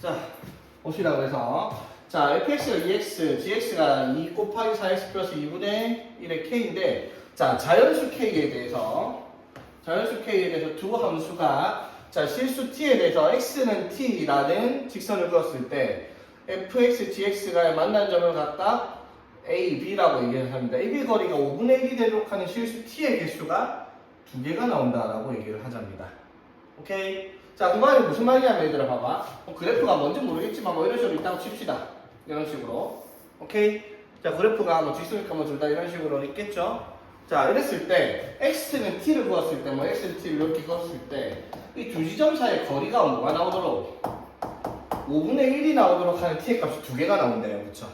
자, 봅시다. 그래서 자, fx가 2x, gx가 2 곱하기 4x 플러스 2분의 1의 k인데 자, 자연수 k에 대해서 두 함수가 자, 실수 t에 대해서 x는 t라는 직선을 그었을 때 fx, gx가 만난 점을 갖다 a, b라고 얘기를 합니다. AB 거리가 5분의 1이 되도록 하는 실수 t의 개수가 2개가 나온다라고 얘기를 하자입니다. 오케이? 자, 그 말이 무슨 말이냐면 얘들아 봐봐. 그래프가 뭔지 모르겠지만 뭐 이런 식으로 있다고 칩시다. 이런 식으로. 오케이? 자, 그래프가 뭐 직선이니까 뭐 둘 다 이런 식으로 있겠죠? 자, 이랬을 때 x는 t를 그었을 때 뭐 x는 t를 이렇게 그었을 때 이 두 지점 사이의 거리가 뭐가 나오도록 5분의 1이 나오도록 하는 t의 값이 2개가 나온대요. 그쵸?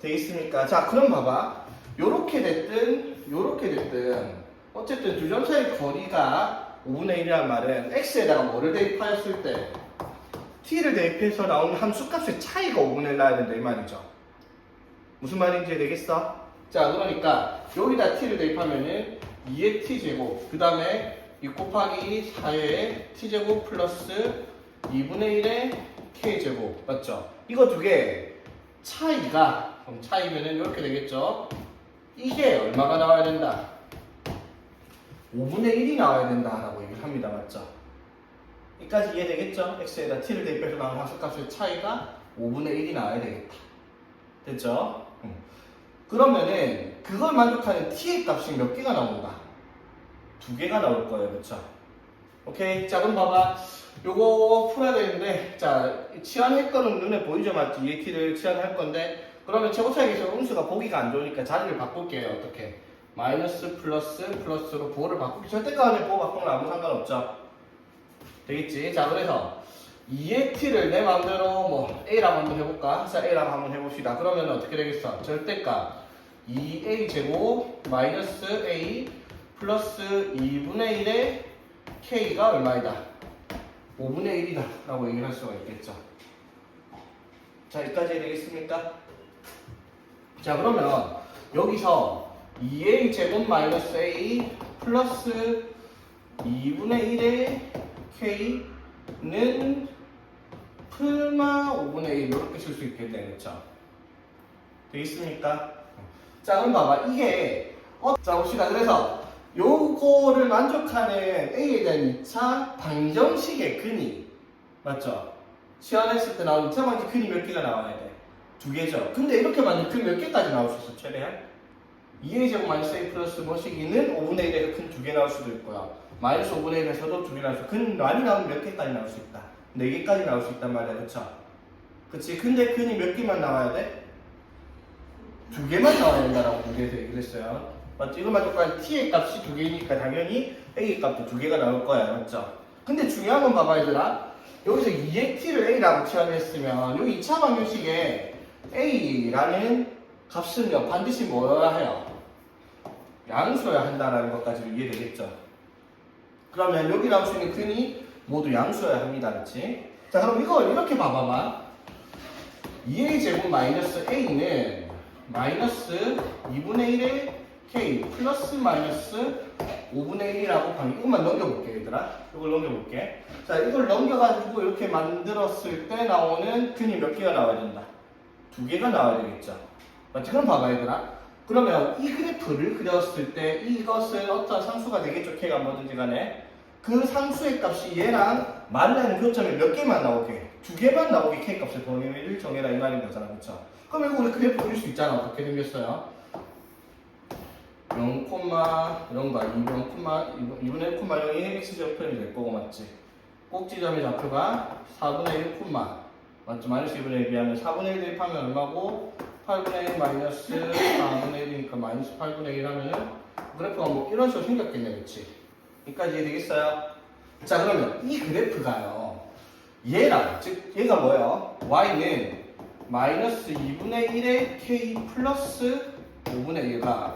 되겠습니까? 자, 그럼 봐봐. 요렇게 됐든 어쨌든 두 점 사이의 거리가 5분의 1이라는 말은 x에다가 뭐를 대입하였을 때 t를 대입해서 나오는 함수값의 차이가 5분의 1 나야 된다 이 말이죠. 무슨 말인지 되겠어? 자, 그러니까 여기다 t를 대입하면은 2의 t제곱 그 다음에 6 곱하기 4의 t제곱 플러스 2분의 1의 k제곱 맞죠? 이거 두 개 차이가 그럼 차이면은 이렇게 되겠죠? 이게 얼마가 나와야 된다? 5분의 1이 나와야 된다라고 얘기를 합니다. 맞죠? 여기까지 이해되겠죠? x에다 t를 대입해서 나오는 함수값의 차이가 5분의 1이 나와야 되겠다. 됐죠? 그러면은 그걸 만족하는 t의 값이 몇 개가 나온다? 2개가 나올 거예요. 그쵸? 오케이. 자, 그럼 봐봐. 요거 풀어야 되는데 자, 치환할 거는 눈에 보이죠? 맞지? 2의 t를 치환할 건데 그러면 최고차이에서 음수가 보기가 안 좋으니까 자리를 바꿀게요. 어떻게? 마이너스 플러스로 보호를 바꾸기 절대값에 보호 바꾸는 건 아무 상관없죠. 되겠지? 자, 그래서 2의 t를 내 마음대로 뭐 a라고 한번 해볼까? 자, a라고 한번 해봅시다. 그러면 어떻게 되겠어? 절대값 2a 제곱 마이너스 a 플러스 2분의 1의 k가 얼마이다? 5분의 1이다 라고 얘기를 할 수가 있겠죠. 자, 여기까지 되겠습니까? 자, 그러면 여기서 2a 제곱 마이너스 a 플러스 2분의 1의 k는 풀마 5분의 1 이렇게 쓸 수 있겠네. 그쵸? 되겠습니까? 자, 그럼 봐봐. 이게 자, 봅시다. 그래서 요거를 만족하는 a에 대한 2차 방정식의 근이 맞죠? 치환했을 때 나오는 2차 방정식 근이 몇 개가 나와야 돼? 2개죠. 근데 이렇게 만든 근 몇 개까지 나올 수 있어? 최대한? 2a 제곱 마이너스 a 플러스 뭐시기는 5분의 1에서 근 2개 나올 수도 있고요. 마이너스 5분의 1에서도 2개 나올 수 있고 근 많이 나오면 몇 개까지 나올 수 있다? 4개까지 나올 수 있단 말이야. 그쵸? 그치? 근데 근이 몇 개만 나와야 돼? 2개만 나와야 된다라고 문제에서 얘기를 했어요. 맞죠? 이거 만족하는 t의 값이 2개니까 당연히 a의 값도 2개가 나올 거야. 맞죠? 근데 중요한 건 봐봐 얘들아. 여기서 2의 t를 a라고 치환했으면 여기 2차 방정식에 a라는 값은요 반드시 뭐여야 해요? 양수여야 한다는 것까지 이해되겠죠? 그러면 여기 나올 수 있는 근이 모두 양수여야 합니다. 그렇지? 자, 그럼 이걸 이렇게 봐봐봐. 2a 제곱 마이너스 a는 마이너스 2분의 1의 k 플러스 마이너스 5분의 1이라고 방금 이것만 넘겨볼게 얘들아. 이걸 넘겨볼게. 자, 이걸 넘겨가지고 이렇게 만들었을 때 나오는 근이 몇 개가 나와야 된다? 2개가 나와야 되겠죠. 맞지? 그럼 봐봐 얘들아. 그러면 이 그래프를 그렸을 때 이것은 어떤 상수가 되겠죠? k가 뭐든지 간에 그 상수의 값이 얘랑 만나는 교점이 몇 개만 나오게 2개만 나오게 k 값의 범위를 정해라 이 말인 거잖아. 그쵸? 그럼 이거 우리 그래프 그릴 수 있잖아. 어떻게 생겼어요? 0, 이런 거 2분의 1, 0이 x좌표편이 될 거고 맞지? 꼭지점의 좌표가 4분의 1, 맞죠? 마이너스 2분의 1 비하면 4분의 1 대입하면 얼마고 8분의 1 마이너스 4분의 1이니까 마이너스 8분의 1 하면은 그래프가 뭐 이런 식으로 생겼겠네. 그치? 여기까지 이해되겠어요? 자, 그러면 이 그래프가요 얘랑 즉 얘가 뭐예요? y는 마이너스 2분의 1의 k 플러스 5분의 1가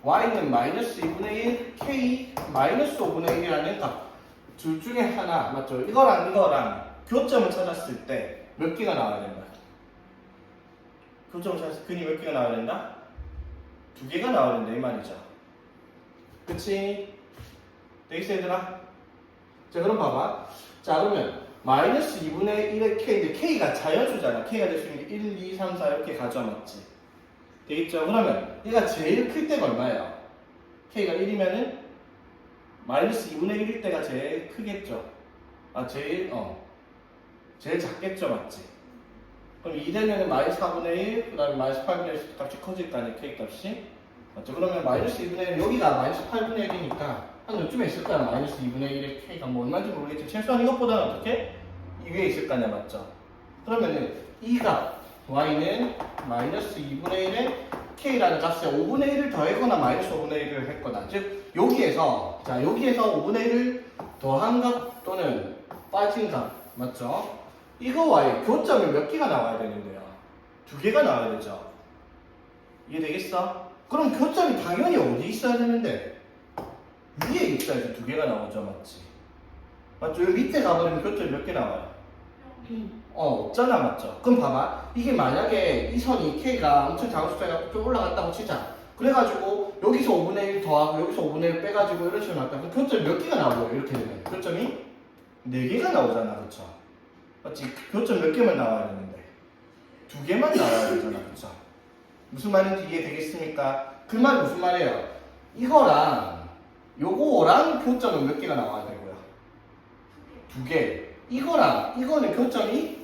y는 마이너스 2분의 1 k 마이너스 5분의 1이라는 값 둘 중에 하나 맞죠? 이거랑 교점을 찾았을 때 몇 개가 나와야 된다? 교점을 찾았을 때 근이 몇 개가 나와야 된다? 2개가 나와야 된다 이 말이죠. 그치? 되겠어 얘들아? 자, 그럼 봐봐. 자, 그러면 마이너스 2분의 1의 k인데 k가 자연수잖아. k가 될 수 있는 게 1, 2, 3, 4 이렇게 가져 맞지? 되겠죠? 그러면 얘가 제일 클 때가 얼마예요? k가 1이면은 마이너스 2분의 1일 때가 제일 크겠죠? 제일 작겠죠? 맞지? 그럼 2 되면은 마이너스 4분의 1, 그 다음에 마이너스 8분의 1 값이 커질 거 아니에요? k 값이? 맞죠? 그러면 마이너스 2분의 1, 여기가 마이너스 8분의 1이니까 한 요쯤에 있을 거야. 마이너스 2분의 1의 k가 뭐 얼마인지 모르겠지만 최소한 이것보다는 어떻게? 이 위에 있을 거 아니야, 맞죠? 그러면은 이 값, y는 마이너스 2분의 1의 k라는 값에 5분의 1을 더했거나 마이너스 5분의 1을 했거나, 즉 여기에서 5분의 1을 더한 값 또는 빠진 값, 맞죠? 이거와의 교점이 몇 개가 나와야 되는데요? 2개가 나와야 되죠? 이해되겠어? 그럼 교점이 당연히 어디 있어야 되는데? 위에 있어야지 2개가 나오죠, 맞지? 맞죠? 여기 밑에 가버리면 교점이 몇 개 나와요? 없잖아, 맞죠? 그럼 봐봐. 이게 만약에 이 선이 K가 엄청 작은 숫자가 좀 올라갔다고 치자. 그래가지고 여기서 5분의 1 더하고 여기서 5분의 1 빼가지고 이런 식으로 나왔다. 그럼 교점이 몇 개가 나오고요? 이렇게 되면. 교점이 4개가 나오잖아, 그쵸? 맞지? 교점 몇 개만 나와야 되는데 2개만 나와야 되잖아, 그쵸? 무슨 말인지 이해되겠습니까? 그 말이 무슨 말이에요? 이거랑 요거랑 교점은 몇 개가 나와야 되고요? 2개. 이거는 교점이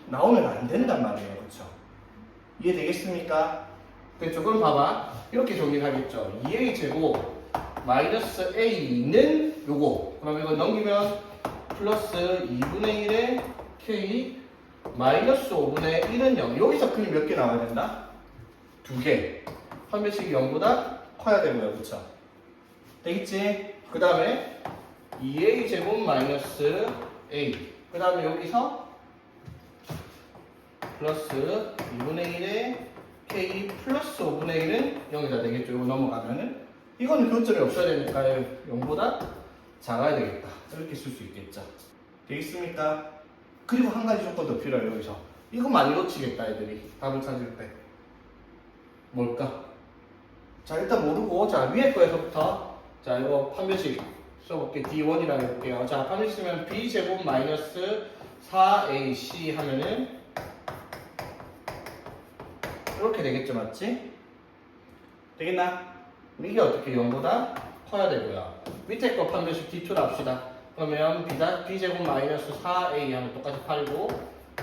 나오면 안 된단 말이에요. 그쵸? 이해되겠습니까? 됐죠? 그럼 봐봐. 이렇게 정리하겠죠. 2a 제곱 마이너스 a는 요거. 그럼 이거 넘기면 플러스 2분의 1의 k 마이너스 5분의 1은 0. 여기서 크기 몇 개 나와야 된다? 2개. 판별식이 0보다 커야 되고요. 그쵸? 되겠지? 그 다음에 2a 제곱 마이너스 a. 그 다음에 여기서 플러스 2분의 1의 k 플러스 5분의 1은 0이 다 되겠죠. 이거 넘어가면은. 이거는 교점이 없어야 되니까 0보다 작아야 되겠다. 이렇게 쓸 수 있겠죠. 되겠습니까? 그리고 한 가지 조건 더 필요해요. 여기서. 이거 많이 놓치겠다, 애들이. 답을 찾을 때. 뭘까? 자, 일단 모르고, 자, 위에 거에서부터. 자, 이거 판별식 써볼게. D1이라고 해볼게요. 자, 판별식 쓰면 B제곱 마이너스 4AC 하면은 이렇게 되겠죠, 맞지? 되겠나? 이게 어떻게 0보다 커야 되고요. 밑에 거 판별식 D2로 합시다. 그러면 B제곱 마이너스 4A 하면 똑같이 8이고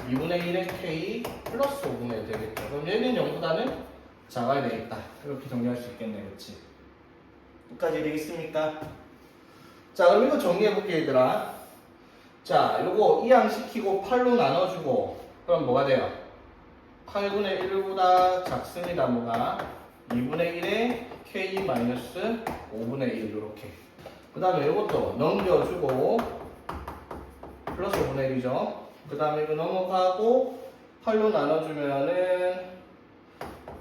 2분의 1의 K 플러스 5분의 1 되겠죠. 그럼 얘는 0보다는 작아야 되겠다. 이렇게 정리할 수 있겠네, 그렇지? 끝까지 되겠습니까? 자, 그럼 이거 정리해볼게, 얘들아. 자, 요거 이항시키고 8로 나눠주고 그럼 뭐가 돼요? 8분의 1보다 작습니다. 뭐가? 2분의 1에 k 마이너스 5분의 1 이렇게. 그 다음에 이것도 넘겨주고 플러스 5분의 1이죠. 그 다음에 이거 넘어가고 8로 나눠주면은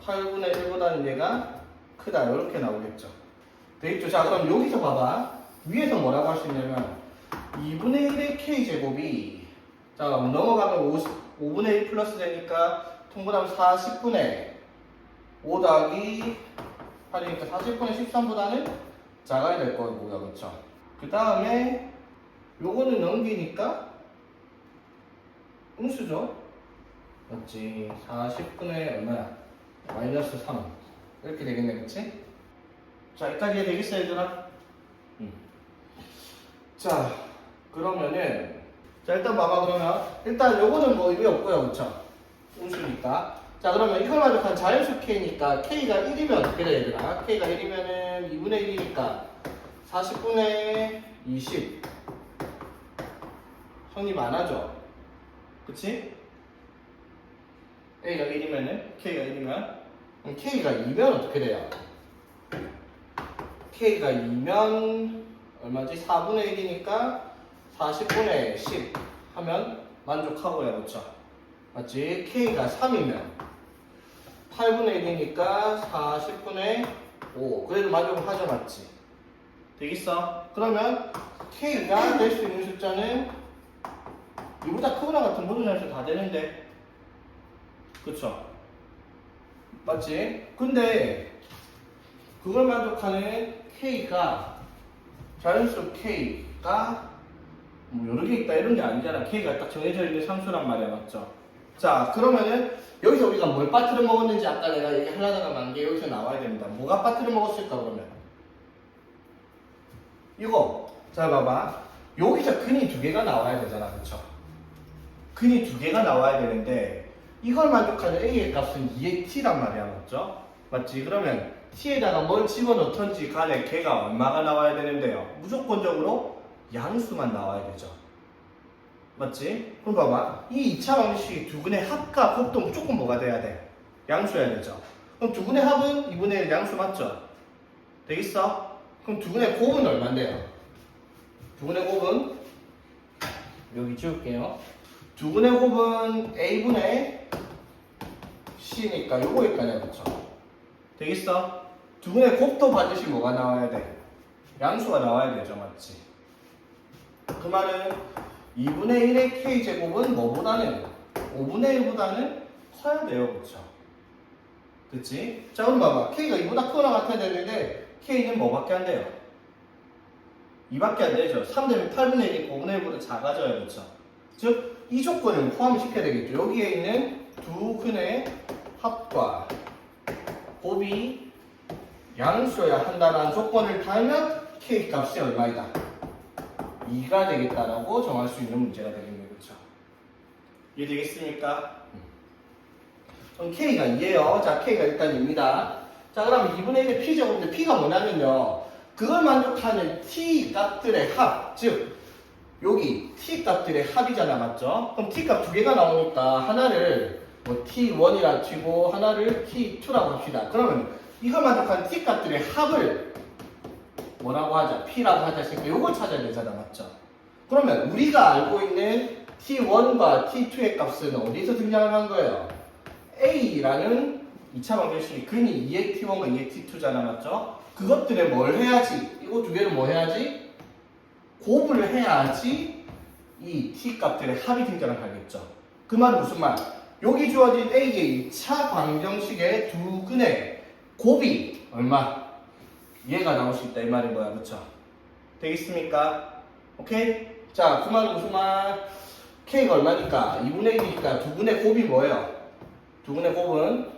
8분의 1보다는 얘가 크다. 이렇게 나오겠죠. 되겠죠? 자, 그럼 여기서 봐봐. 위에서 뭐라고 할 수 있냐면 2분의 1의 k제곱이 자, 넘어가면 5분의 1 플러스 되니까 통분하면 40분의 5 더하기 8이니까 40분의 13보다는 작아야 될 거고요. 그렇죠? 그 다음에 요거는 넘기니까 음수죠? 맞지? 40분의 얼마야? 마이너스 3 이렇게 되겠네. 그치? 자, 여기까지 되겠어요, 얘들아? 자, 그러면은 자, 일단 봐봐. 그러면 일단 요거는 뭐 의미 없고요. 그쵸? 음수니까. 자, 그러면 이걸 만족한 자연수 k니까 k가 1이면 어떻게 돼, 얘들아? k가 1이면은 2분의 1이니까 40분의 20 성립 안 하죠? 그치? a가 1이면은 k가 1이면 그럼 k가 2면 어떻게 돼요? k가 2면 얼마지? 4분의 1이니까 40분의 10 하면 만족하고요. 그쵸? 맞지? k가 3이면 8분의 1이니까 40분의 5 그래도 만족을 하죠. 맞지? 되겠어? 그러면 k가 될 수 있는 숫자는 이보다 크거나 같은 모든 함수 다 되는데 그쵸? 맞지? 근데 그걸 만족하는 k가 자연수 k가 뭐 여러 개 있다 이런 게 아니잖아. K가 딱 정해져 있는 상수란 말이야, 맞죠? 자, 그러면은 여기서 우리가 뭘 빠뜨려 먹었는지 아까 내가 얘기하려다가 만 게 여기서 나와야 됩니다. 뭐가 빠뜨려 먹었을까 그러면? 이거 잘 봐봐. 여기서 근이 두 개가 나와야 되잖아, 그쵸? 근이 두 개가 나와야 되는데 이걸 만족하는 A의 값은 2의 T란 말이야, 맞죠? 맞지? 그러면 T에다가 뭘 집어넣던지 간에 걔가 얼마가 나와야 되는데요? 무조건적으로 양수만 나와야 되죠. 맞지? 그럼 봐봐. 이 2차 방정식이 두 근의 합과 곱도 무조건 뭐가 돼야 돼? 양수여야 되죠. 그럼 두 근의 합은 2분의 1 양수 맞죠? 되겠어? 그럼 두 근의 곱은 얼만데요? 두 근의 곱은 여기 지울게요. 두 근의 곱은 A분의 C니까 요거일 거 아니야, 그쵸? 되겠어? 두 근의 곱도 반드시 뭐가 나와야 돼? 양수가 나와야 되죠, 맞지? 그 말은 2분의 1의 K제곱은 뭐보다는 5분의 1보다는 커야 돼요, 그쵸? 그치? 자, 그럼 봐봐. K가 2보다 크거나 같아야 되는데 K는 뭐밖에 안 돼요? 2밖에 안 되죠. 3 되면 8분의 1이 5분의 1보다 작아져요, 그쵸? 즉, 이 조건을 포함시켜야 되겠죠. 여기에 있는 두 근의 합과 곱이 양수여야 한다는 조건을 달면 K 값이 얼마이다? 2가 되겠다라고 정할 수 있는 문제가 되겠네요. 그렇죠? 이해되겠습니까? 그럼 K가 2예요. 자, K가 일단 2입니다. 자, 그럼 2분의 1의 P제곱인데 P가 뭐냐면요. 그걸 만족하는 T 값들의 합, 즉 여기 T 값들의 합이잖아, 맞죠? 그럼 T 값 두 개가 나오니까 하나를 뭐 T1이라 치고 하나를 T2라고 합시다. 그러면 이걸 만족하는 T 값들의 합을 뭐라고 하자? P라고 하자 했으니까 이걸 찾아야 되잖아, 맞죠? 그러면 우리가 알고 있는 T1과 T2의 값은 어디서 등장을 한 거예요? A라는 2차 방정식이 근이 2의 T1과 2의 T2잖아, 맞죠? 그것들에 뭘 해야지? 이거 두 개를 뭐 해야지? 곱을 해야지 이 T 값들의 합이 등장을 하겠죠. 그 말은 무슨 말? 여기 주어진 A의 2차 방정식의 두 근의 곱이 얼마? 얘가 나올 수 있다 이 말인 거야, 그쵸? 되겠습니까? 오케이? 자, 그 말은 무슨 말? K가 얼마니까? 2분의 1이니까 두 근의 곱이 뭐예요? 두 근의 곱은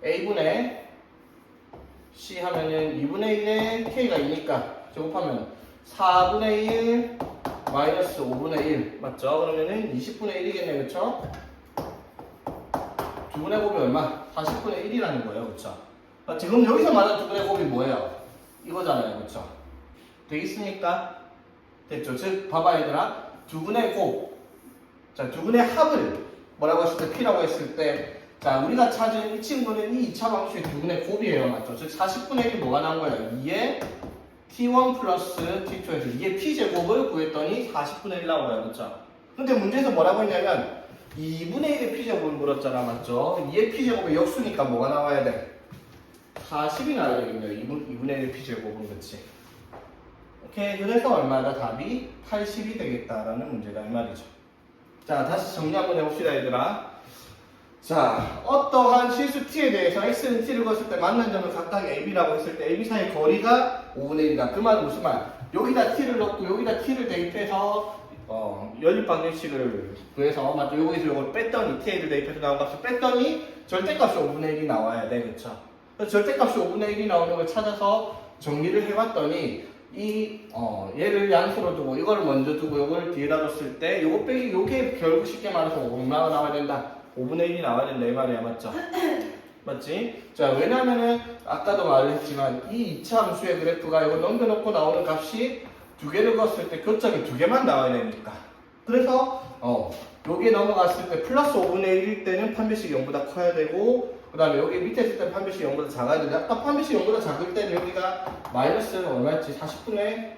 A분의 C 하면은 2분의 1에 K가 2니까 제곱하면 4분의 1 마이너스 5분의 1 맞죠? 그러면은 20분의 1이겠네, 그쵸? 두 분의 곱이 얼마? 40분의 1이라는 거예요, 그쵸? 지금 여기서 말하는 두 분의 곱이 뭐예요? 이거잖아요, 그쵸? 되겠습니까? 됐죠? 즉, 봐봐 얘들아, 두 분의 곱, 자, 두 분의 합을 뭐라고 했을 때 P라고 했을 때, 자, 우리가 찾은 이 친구는 이 2차 방식의 두 분의 곱이에요, 맞죠? 즉, 40분의 1이 뭐가 나온 거예요? 2의 T1 플러스 T2에서 2의 P제곱을 구했더니 40분의 1 나와요, 그쵸? 근데 문제에서 뭐라고 했냐면 2분의 1의 P제곱을 물었잖아, 맞죠? 2의 P제곱의 역수니까 뭐가 나와야 돼? 40이 나와야 되겠네요. 2분의 1의 P제곱은, 그치? 오케이, 그래서 얼마다? 답이 80이 되겠다라는 문제다 이 말이죠. 자, 다시 정리 한번 해봅시다, 얘들아. 자, 어떠한 실수 t에 대해서 x는 t를 그었을 때 만난 점을 각각 ab라고 했을 때 ab 사이의 거리가 5분의 1이다. 그 말은 무슨 말? 여기다 t를 넣고 여기다 t를 대입해서 연립 방정식을 구해서 맞죠? 여기서 이걸 뺐더니 t를 대입해서 나온 값을 뺐더니 절대값이 5분의 1이 나와야 돼, 그쵸? 그래서 절대값이 5분의 1이 나오는 걸 찾아서 정리를 해봤더니 얘를 양수로 두고 이걸 먼저 두고 이걸 뒤에다 뒀을 때 요거 빼기 요게 결국 쉽게 말해서 얼마가 나와야 된다? 5분의 1이 나와야 된다 이 말이야, 맞죠? 맞지? 자, 왜냐면은 아까도 말했지만 이 2차 함수의 그래프가 이거 넘겨놓고 나오는 값이 두 개를 그었을 때 교점이 두 개만 나와야 되니까. 그래서 여기에 넘어갔을 때 플러스 5분의 1일 때는 판별식이 0보다 커야 되고, 그 다음에 여기 밑에 있을 때는 판별식이 0보다 작아야 되는데, 아까 판별식이 0보다 작을 때는 여기가 마이너스 얼마였지? 40분의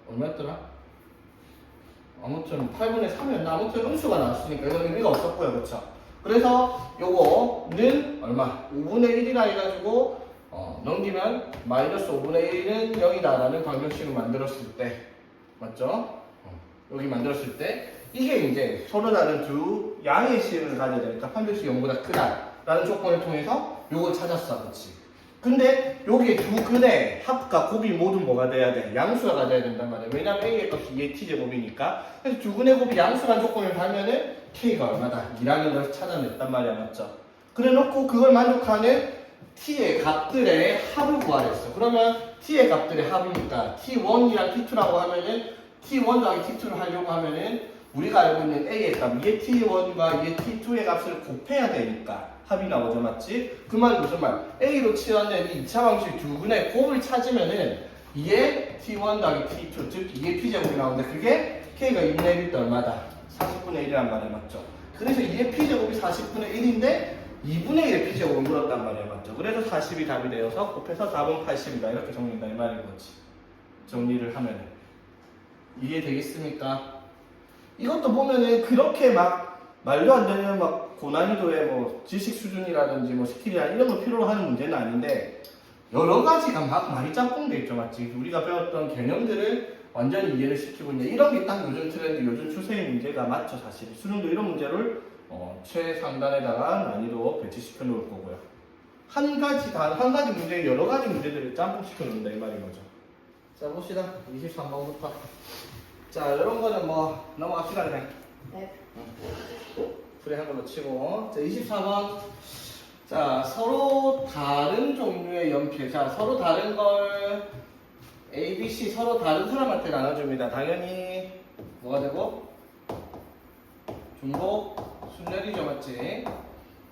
얼마였더라? 아무튼 8분의 3이었나? 아무튼 음수가 나왔으니까 이건 의미가 없었고요, 그쵸? 그래서 요거는 얼마? 5분의 1이라 해가지고 넘기면 마이너스 5분의 1은 0이다 라는 방정식을 만들었을 때, 맞죠? 여기 만들었을 때 이게 이제 서로 다른 두 양의 식을 가져야 되니까 판별식이 0보다 크다 라는 조건을 통해서 요걸 찾았어, 그치? 근데 여기 두 근의 합과 곱이 모두 뭐가 돼야 돼? 양수가 가져야 된단 말이야. 왜냐면 A의 값이 2의 t제곱이니까. 그래서 두 근의 곱이 양수란 조건을 달면은 K가 얼마다? 2라는 걸 찾아냈단 말이야. 맞죠? 그래 놓고 그걸 만족하는 T의 값들의 합을 구하랬어. 그러면 T의 값들의 합이니까 T1이랑 T2라고 하면은 T1 더하기 T2를 하려고 하면은 우리가 알고 있는 A의 값 2의 T1과 2의 T2의 값을 곱해야 되니까 합이 나오죠. 맞지? 그 말이 무슨 말? A로 치환된 이 2차 방식 두 근의 곱을 찾으면은 2의 T1 더하기 T2 즉 2의 P제곱이 나오는데 그게 K가 2분의 1일 때 얼마다? 40분의 1이란 말이야. 맞죠? 그래서 2의 P제곱이 40분의 1인데 2분의 1의 P제곱을 물었단 말이야. 맞죠? 그래서 40이 답이 되어서 곱해서 답은 80이다. 이렇게 정리된다. 이 말인 거지. 정리를 하면은. 이해되겠습니까? 이것도 보면은 그렇게 막 말도 안 되는 막 고난이도의 뭐 지식 수준이라든지 뭐 스킬이나 이런 거 필요로 하는 문제는 아닌데 여러 가지가 막 많이 짬뽕돼 있죠. 맞지? 우리가 배웠던 개념들을 완전히 이해를 시키고 있냐. 이런 게 딱 요즘 트렌드, 요즘 추세의 문제가 맞죠. 사실. 수능도 이런 문제를 최상단에다가 난이도 배치시켜 놓을 거고요. 한 가지 문제에 여러 가지 문제들을 짬뽕시켜 놓는다 이 말인 거죠. 자, 봅시다. 23번부터. 자, 이런 거는 뭐 넘어갑시다 그냥. 네. 풀이 한 걸로 치고. 자, 24번. 자, 서로 다른 종류의 연필. 자, 서로 다른 걸 A, B, C 서로 다른 사람한테 나눠줍니다. 당연히 뭐가 되고? 중복, 순열이죠. 맞지?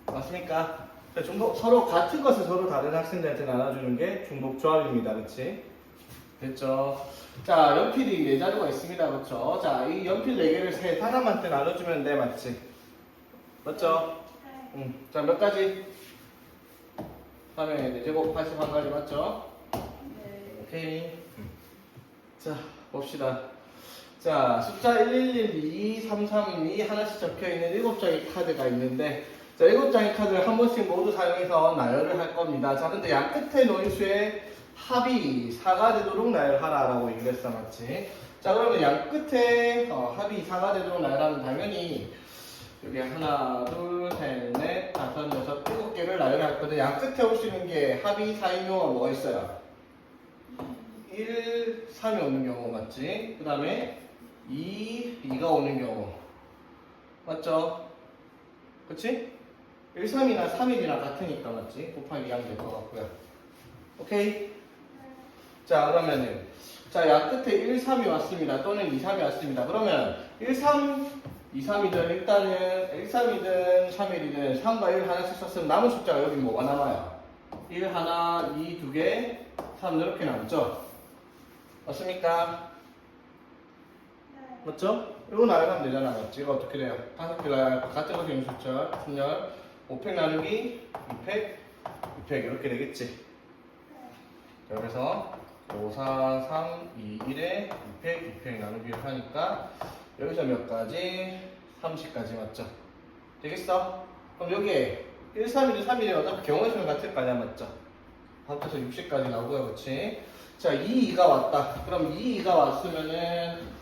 맞습니까? 자, 중복, 서로 같은 것을 서로 다른 학생들한테 나눠주는 게 중복 조합입니다. 그치? 됐죠? 자, 연필이 4자루가 있습니다. 그렇죠? 자, 이 연필 4개를 세 사람한테 나눠주면 돼. 맞지? 맞죠? 응. 자, 몇 가지? 3의 4제곱 81가지 맞죠? 네. 오케이. 자, 봅시다. 자, 숫자 1112, 332 하나씩 적혀있는 7장의 카드가 있는데 자, 7장의 카드를 한 번씩 모두 사용해서 나열을 할 겁니다. 자, 근데 양 끝에 놓인 수의 합이 4가 되도록 나열하라라고 얘기를 했어. 맞지? 자, 그러면 양 끝에 합이 4가 되도록 나열하면 당연히 여기 하나, 둘, 셋, 넷, 다섯, 여섯, 7개를 나열할 건데 양 끝에 올 수 있는 게 합이 4인 경우가 뭐가 있어요? 1, 3이 오는 경우 맞지? 그 다음에 2가 오는 경우 맞죠? 그치? 1, 3이나 3일이나 같으니까 맞지? 곱하기 하면 될 것 같고요. 오케이? 자, 그러면은 자, 약 끝에 1, 3이 왔습니다. 또는 2, 3이 왔습니다. 그러면 1, 3, 2, 3이든 일단은 1, 3이든 3일이든 3과 1 하나씩 썼으면 남은 숫자가 여기 뭐가 남아요? 1, 하나, 2, 2개, 3 이렇게 남죠? 맞습니까? 맞죠? 이거 나열하면 되잖아. 맞지? 이거 어떻게 돼요? 5개 나열, 같은 거 기준 숫자, 분열, 5팩 나누기 2팩, 2팩 이렇게 되겠지? 자, 그래서 5, 4, 3, 2, 1에 2팩, 2팩 나누기를 하니까 여기서 몇 가지? 30까지 맞죠? 되겠어? 그럼 여기에 1, 3일이 3일이 어차피 경우의 수는 같을 거 아니야 맞죠? 합쳐서 60까지 나오고요. 그렇지? 자, 2, 2가 왔다. 그럼 2, 2가 왔으면은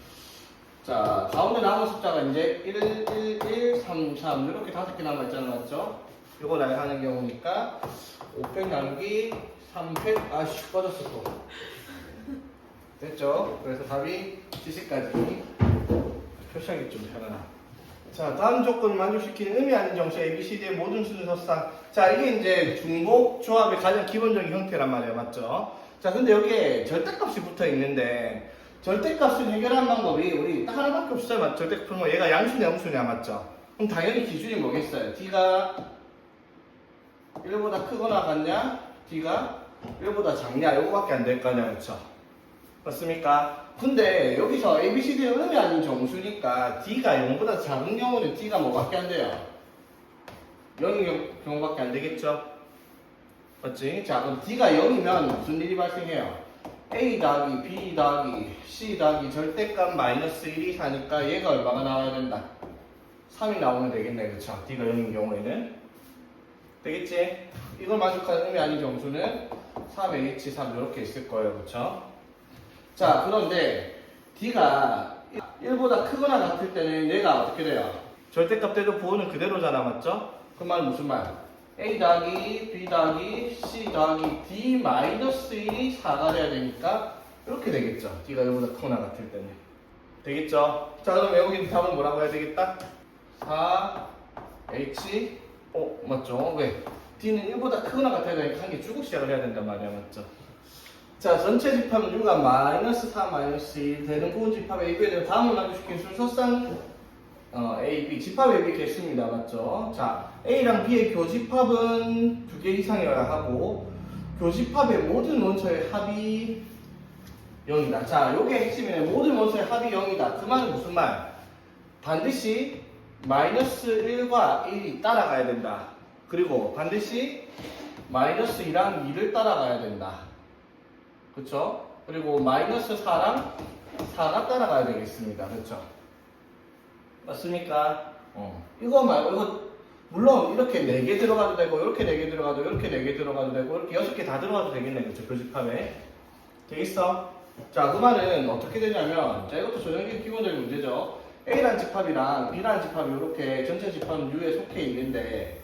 자, 가운데 남은 숫자가 이제 1, 1, 1, 3, 3 이렇게 5개 남아있잖아. 맞죠? 이거 나열하는 경우니까 5팩 나누기 3팩 아씨 꺼졌어 또. 됐죠? 그래서 답이 70까지 표시하기 좀 편하다. 자, 다음 조건을 만족시키는 의미 아닌 정수 ABCD의 모든 순서상. 자, 이게 이제 중복 조합의 가장 기본적인 형태란 말이에요. 맞죠? 자, 근데 여기에 절대값이 붙어 있는데 절대값을 해결하는 방법이 우리 딱 하나밖에 없어요. 맞죠? 절대값 풀면 얘가 양수냐 음수냐. 맞죠? 그럼 당연히 기준이 뭐겠어요? D가 1보다 크거나 같냐? D가 1보다 작냐? 이거밖에 안 될 거 아니야. 그렇죠? 맞습니까? 근데 여기서 ABCD의 의미 아닌 정수니까 D가 0보다 작은 경우는 D가 뭐밖에 안 돼요? 0인 경우밖에 안 되겠죠? 맞지? 자, 그럼 D가 0이면 무슨 일이 발생해요? A 더하기 B 더하기 C 더하기 절대값 마이너스 1이 사니까 얘가 얼마가 나와야 된다? 3이 나오면 되겠네. 그쵸? D가 0인 경우에는 되겠지? 이걸 만족하는 의미 아닌 정수는 3H, 3 이렇게 있을 거예요. 그쵸? 자, 그런데 D가 1보다 크거나 같을 때는 얘가 어떻게 돼요? 절대값 때도 부호는 그대로잖아. 맞죠? 그 말은 무슨 말? A 더하기 B 더하기 C 더하기 D 마이너스 1이 4가 돼야 되니까 이렇게 되겠죠. D가 이거보다 크거나 같을 때는. 되겠죠? 자, 그럼 여기 답은 뭐라고 해야 되겠다? 4H 맞죠? 왜? D는 1보다 크거나 같아야 되니까 한 개 주고 시작을 해야 된단 말이야. 맞죠? 자, 전체 집합은 6가 마이너스 4 마이너스 1 되는 고운 집합 AB에 대한 다음을 만족시킨 순서상 A, B, 집합 A, B 개수입니다. 맞죠? 자, A랑 B의 교집합은 2개 이상이어야 하고 교집합의 모든 원소의 합이 0이다. 자, 요게 핵심이네. 모든 원소의 합이 0이다. 그 말은 무슨 말? 반드시 마이너스 1과 1이 따라가야 된다. 그리고 반드시 마이너스 2랑 2를 따라가야 된다. 그쵸? 그리고 마이너스 4랑 4가 따라가야 되겠습니다. 그쵸? 맞습니까? 이거 말고, 이거, 물론 이렇게 4개 들어가도 되고, 이렇게 4개 들어가도, 이렇게 4개 들어가도 되고, 이렇게 6개 다 들어가도 되겠네. 그쵸? 교집합에. 되겠어? 자, 그 말은 어떻게 되냐면, 자, 이것도 전형적인 기본적인 문제죠. A라는 집합이랑 B라는 집합이 이렇게 전체 집합은 U에 속해 있는데,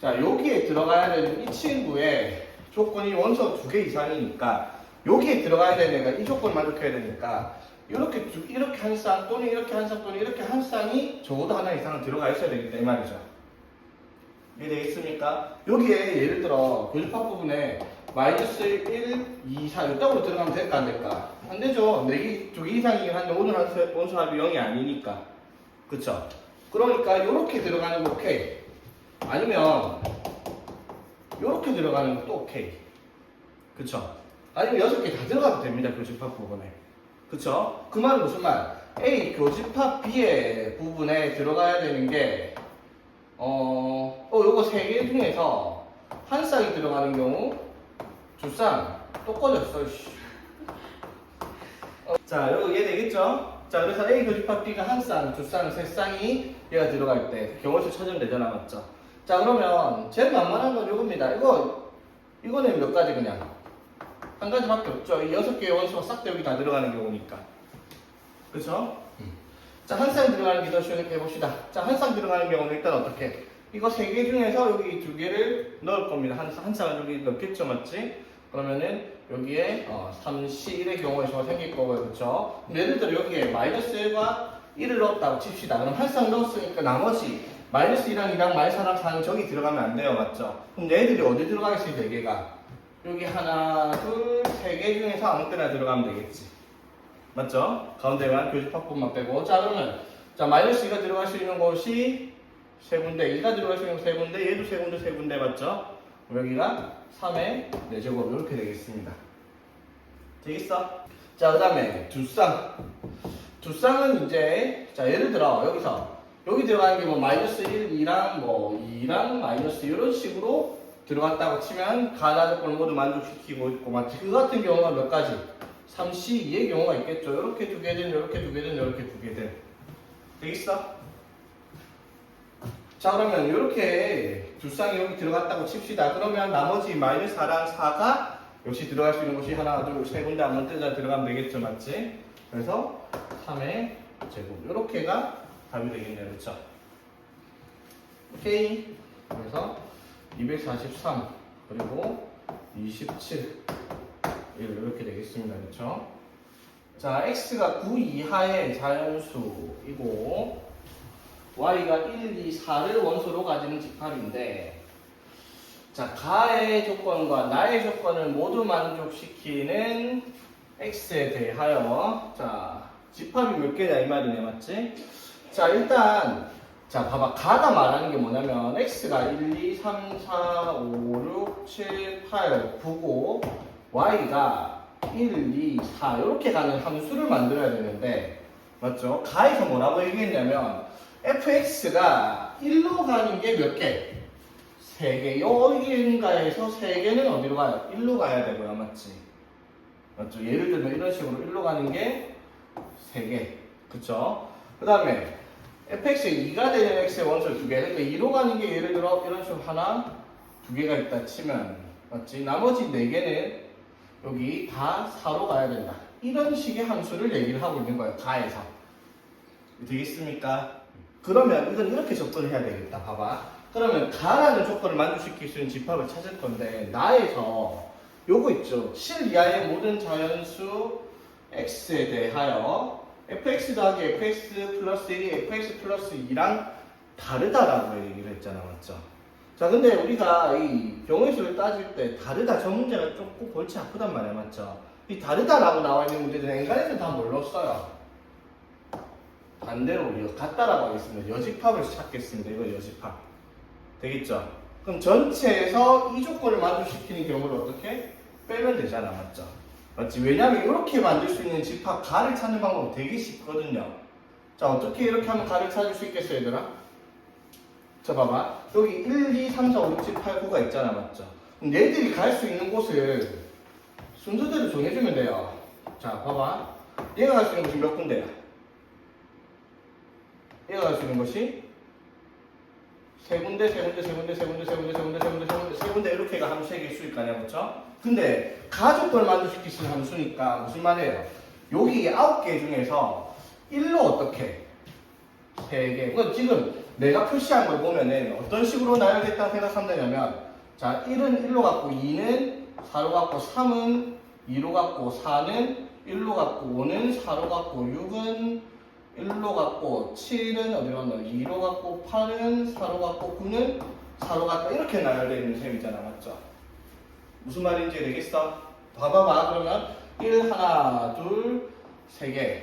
자, 여기에 들어가야 되는 이 친구의 조건이 원소 2개 이상이니까, 여기에 들어가야 되는 애가 이 조건을 만족해야 되니까, 이렇게 한 쌍, 또는 이렇게 한 쌍, 또는 이렇게 한 쌍이 적어도 하나 이상은 들어가 있어야 되겠다, 이 말이죠. 이해되겠습니까? 여기에 예를 들어, 교집합 부분에 마이너스 1, 2, 4, 이따구로 들어가면 될까, 안 될까? 안 되죠. 2개 이상이긴 한데, 오늘 원소 합이 0이 아니니까. 그쵸? 그러니까, 이렇게 들어가는 거 오케이. 아니면, 이렇게 들어가는 것도 오케이. 그쵸? 아니면 6개 다 들어가도 됩니다, 교집합 부분에. 그쵸? 그 말은 무슨 말? A 교집합 B의 부분에 들어가야 되는 게 요거 3개 중에서 한 쌍이 들어가는 경우 2쌍 또 꺼졌어. 자, 요거 이해되겠죠? 자, 그래서 A 교집합 B가 한 쌍, 2쌍, 3쌍이 얘가 들어갈 때 경우수 찾으면 되잖아, 맞죠? 자, 그러면 제일 만만한 건 요겁니다. 이거는 몇 가지 그냥 한 가지밖에 없죠. 이 6개의 원소가 싹 다 여기 다 들어가는 경우니까. 그쵸? 자, 한 쌍 들어가는 게 더 쉬우니까 해봅시다. 자, 한 쌍 들어가는 경우는 일단 어떻게? 이거 3개 중에서 여기 2개를 넣을 겁니다. 한 쌍을 여기 넣겠죠, 맞지? 그러면은 여기에 3C1의 경우에 수가 생길 거고요, 그쵸? 예를 들어 여기에 마이너스 1과 1을 넣었다고 칩시다. 그럼 한 쌍 넣었으니까 나머지 마이너스 2랑 2랑 마이너스 4랑 4는 저기 들어가면 안 돼요, 맞죠? 그럼 얘들이 어디 들어가겠어요, 4개가? 여기 하나, 둘, 3개 중에서 아무 때나 들어가면 되겠지. 맞죠? 가운데만 교집합분만 빼고. 자, 그러면, 자, 마이너스 2가 들어갈 수 있는 곳이 3군데, 1가 들어갈 수 있는 곳 3군데, 얘도 3군데, 맞죠? 여기가 3의 4제곱, 이렇게 되겠습니다. 되겠어? 자, 그 다음에, 두 쌍은 이제, 자, 예를 들어, 여기 들어가는 게 뭐, 마이너스 1, 2랑 뭐, 2랑 마이너스 이런 식으로 들어갔다고 치면 가나 조건을 모두 만족시키고 있고, 맞지? 그 같은 경우가 몇 가지? 3C2의 경우가 있겠죠. 이렇게 2개든, 이렇게 2개든, 이렇게 2개든. 되겠어? 자, 그러면 이렇게 두 쌍이 여기 들어갔다고 칩시다. 그러면 나머지 마이너스 4랑 4가 역시 들어갈 수 있는 곳이 하나, 둘, 세 군데 아무 때나 들어가면 되겠죠. 맞지? 그래서 3의 제곱. 이렇게가 답이 되겠네요. 그렇죠? 오케이. 그래서 243 그리고 27 이렇게 되겠습니다. 그렇죠? 자, x가 9 이하의 자연수이고 y가 1, 2, 4를 원소로 가지는 집합인데, 자, 가의 조건과 나의 조건을 모두 만족시키는 x에 대하여, 자, 집합이 몇 개냐 이 말이네, 맞지? 자, 일단 자, 봐봐. 가가 말하는 게 뭐냐면 x가 1, 2, 3, 4, 5, 6, 7, 8, 9고 y가 1, 2, 4 이렇게 가는 함수를 만들어야 되는데, 맞죠? 가에서 뭐라고 얘기했냐면 fx가 1로 가는 게 몇 개? 3개. 여기인가에서 3개는 어디로 가요? 1로 가야 되고요. 맞지? 맞죠? 예를 들면 이런 식으로 1로 가는 게 3개. 그쵸? 그 다음에 fx의 2가 되는 x의 원소 2개. 그러니까 2로 가는 게 예를 들어 이런 식으로 하나, 2개가 있다 치면, 맞지? 나머지 4개는 여기 다 4로 가야 된다. 이런 식의 함수를 얘기를 하고 있는 거예요. 가에서. 되겠습니까? 그러면 이건 이렇게 접근을 해야 되겠다. 봐봐. 그러면 가라는 조건을 만족시킬 수 있는 집합을 찾을 건데 나에서 요거 있죠. 7 이하의 모든 자연수 x에 대하여 fx 더하기 fx 플러스 1이 fx 플러스 2랑 다르다라고 얘기를 했잖아. 맞죠? 자, 근데 우리가 이 경우의 수를 따질 때 다르다 저 문제가 조금 골치 아프단 말이야. 맞죠? 이 다르다라고 나와 있는 문제들은 엔간에서 다 뭘로 써요? 반대로 우리가 같다라고 하겠습니다. 여집합을 찾겠습니다. 이거 여집합. 되겠죠? 그럼 전체에서 이 조건을 만족시키는 경우를 어떻게? 빼면 되잖아. 맞죠? 맞지? 왜냐면 이렇게 만들 수 있는 집합 가를 찾는 방법은 되게 쉽거든요. 자, 어떻게 이렇게 하면 가를 찾을 수 있겠어요, 얘들아? 자, 봐봐. 여기 1, 2, 3, 4, 5, 6, 7, 8, 9가 있잖아. 맞죠? 그럼 얘들이 갈 수 있는 곳을 순서대로 정해주면 돼요. 자, 봐봐. 얘가 갈 수 있는 곳이 몇 군데야? 얘가 갈 수 있는 곳이 세 군데, 세 군데, 세 군데, 세 군데, 세 군데, 세 군데, 세 군데, 세 군데, 세 군데 이렇게가 함수 세 개일 수 있거든요. 그렇죠? 근데 가족걸 만족시킬 수 있는 함수니까 무슨 말이에요? 여기 9개 중에서 1로 어떻게? 3개. 그럼 지금 내가 표시한 걸 보면은 어떤 식으로 나열됐다고 생각하면 되냐면 자, 1은 1로 갖고 2는 4로 갖고 3은 2로 갖고 4는 1로 갖고 5는 4로 갖고 6은 1로 갖고 7은 어디로 갔나? 2로 갖고 8은 4로 갖고 9는 4로 갖고 이렇게 나열되어 있는 셈이잖아. 맞죠? 무슨 말인지 되겠어? 봐봐봐. 그러면 1, 하나, 둘, 3개.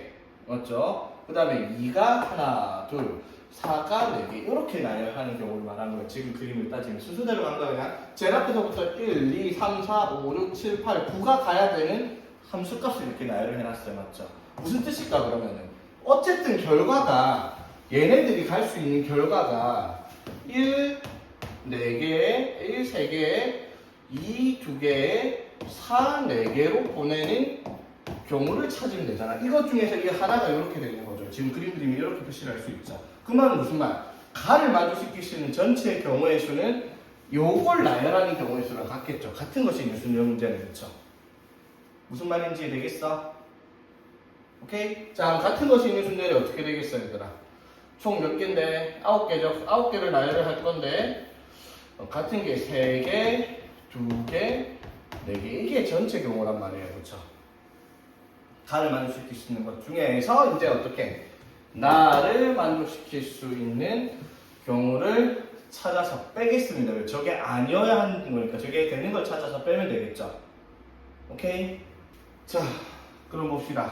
맞죠? 그 다음에 2가 하나, 둘, 4가 4개. 이렇게 나열하는 경우를 말하는 거예요. 지금 그림을 따지면. 순서대로 간 거야. 그냥 제일 앞에서부터 1, 2, 3, 4, 5, 6, 7, 8, 9가 가야 되는 함수값을 이렇게 나열을 해놨어요. 맞죠? 무슨 뜻일까 그러면은? 어쨌든 결과가 얘네들이 갈 수 있는 결과가 1, 4개, 1, 3개, 2, 2개, 4, 4개로 보내는 경우를 찾으면 되잖아. 이것 중에서 이 하나가 이렇게 되는 거죠. 지금 그림이 이렇게 표시를 할 수 있죠. 그 말은 무슨 말? 가를 만족시킬 수 있는 전체 경우의 수는 요걸 나열하는 경우의 수랑 같겠죠. 같은 것이 있는 수는 문제는 그렇죠. 무슨 말인지 되겠어? 오케이? 자, 같은 것이 있는 순들이 어떻게 되겠어요, 얘들아? 총 몇 개인데? 9개죠. 9개를 나열을 할 건데, 같은 게 3개, 2개, 4개. 이게 전체 경우란 말이에요. 그쵸? 가를 만족시킬 수 있는 것 중에서 이제 어떻게? 나를 만족시킬 수 있는 경우를 찾아서 빼겠습니다. 왜? 저게 아니어야 하는 거니까 저게 되는 걸 찾아서 빼면 되겠죠? 오케이? 자, 그럼 봅시다.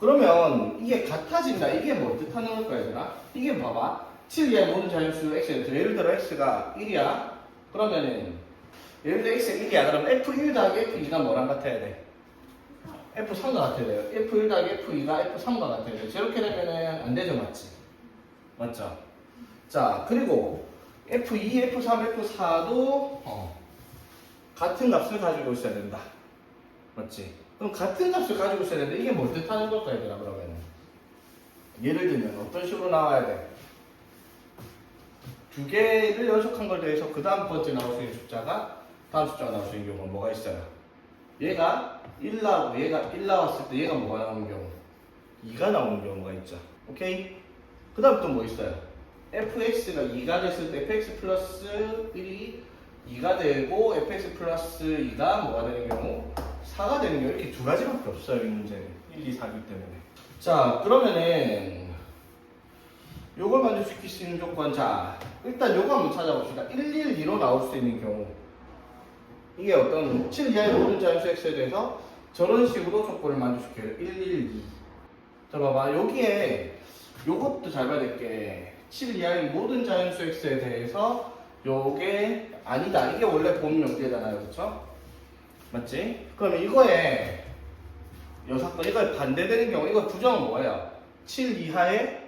그러면 이게 같아진다. 이게 뭐 뜻하는 걸까 얘들아? 이게 봐봐. 7 이하의 모든 자연수 x에 대해서 예를 들어 x가 1이야. 그러면은 예를 들어 x가 1이야. 그럼 f1 더하기 f2가 뭐랑 같아야 돼? f3과 같아야 돼요. f1 더하기 f2가 f3과 같아야 돼. 저렇게 되면은 안 되죠. 맞지? 맞죠? 자, 그리고 f2, f3, f4도 같은 값을 가지고 있어야 된다. 맞지? 그럼 같은 값을 가지고 있어야 되는데 이게 뭘 뜻하는 걸까 얘들아 그러면은 예를 들면 어떤 식으로 나와야 돼? 두 개를 연속한 걸 더해서 그 다음 번째 나올 수 있는 숫자가 다음 숫자가 나올 수 있는 경우는 뭐가 있어요? 얘가 1 나오고 얘가 1 나왔을 때 얘가 뭐가 나오는 경우? 2가 나오는 경우가 있죠. 오케이? 그 다음 또 뭐 있어요? fx가 2가 됐을 때 fx 플러스 1이 2가 되고 fx 플러스 2가 뭐가 되는 경우? 4가 되는 게 이렇게 두 가지밖에 없어요. 이 문제는 1, 2, 4기 때문에. 자, 그러면은 요걸 만족시킬 수 있는 조건. 자, 일단 요거 한번 찾아봅시다. 1, 1, 2로 나올 수 있는 경우 이게 어떤 7 이하의 모든 자연수 x에 대해서 저런 식으로 조건을 만족시켜요. 1, 1, 2. 자, 봐봐. 여기에 요것도 잘 봐야 될 게 7 이하의 모든 자연수 x에 대해서 요게 아니다. 이게 원래 본 명제잖아요. 그쵸? 맞지? 그럼 이거에 여사건 이거에 반대되는 경우 이거 부정은 뭐예요? 7 이하의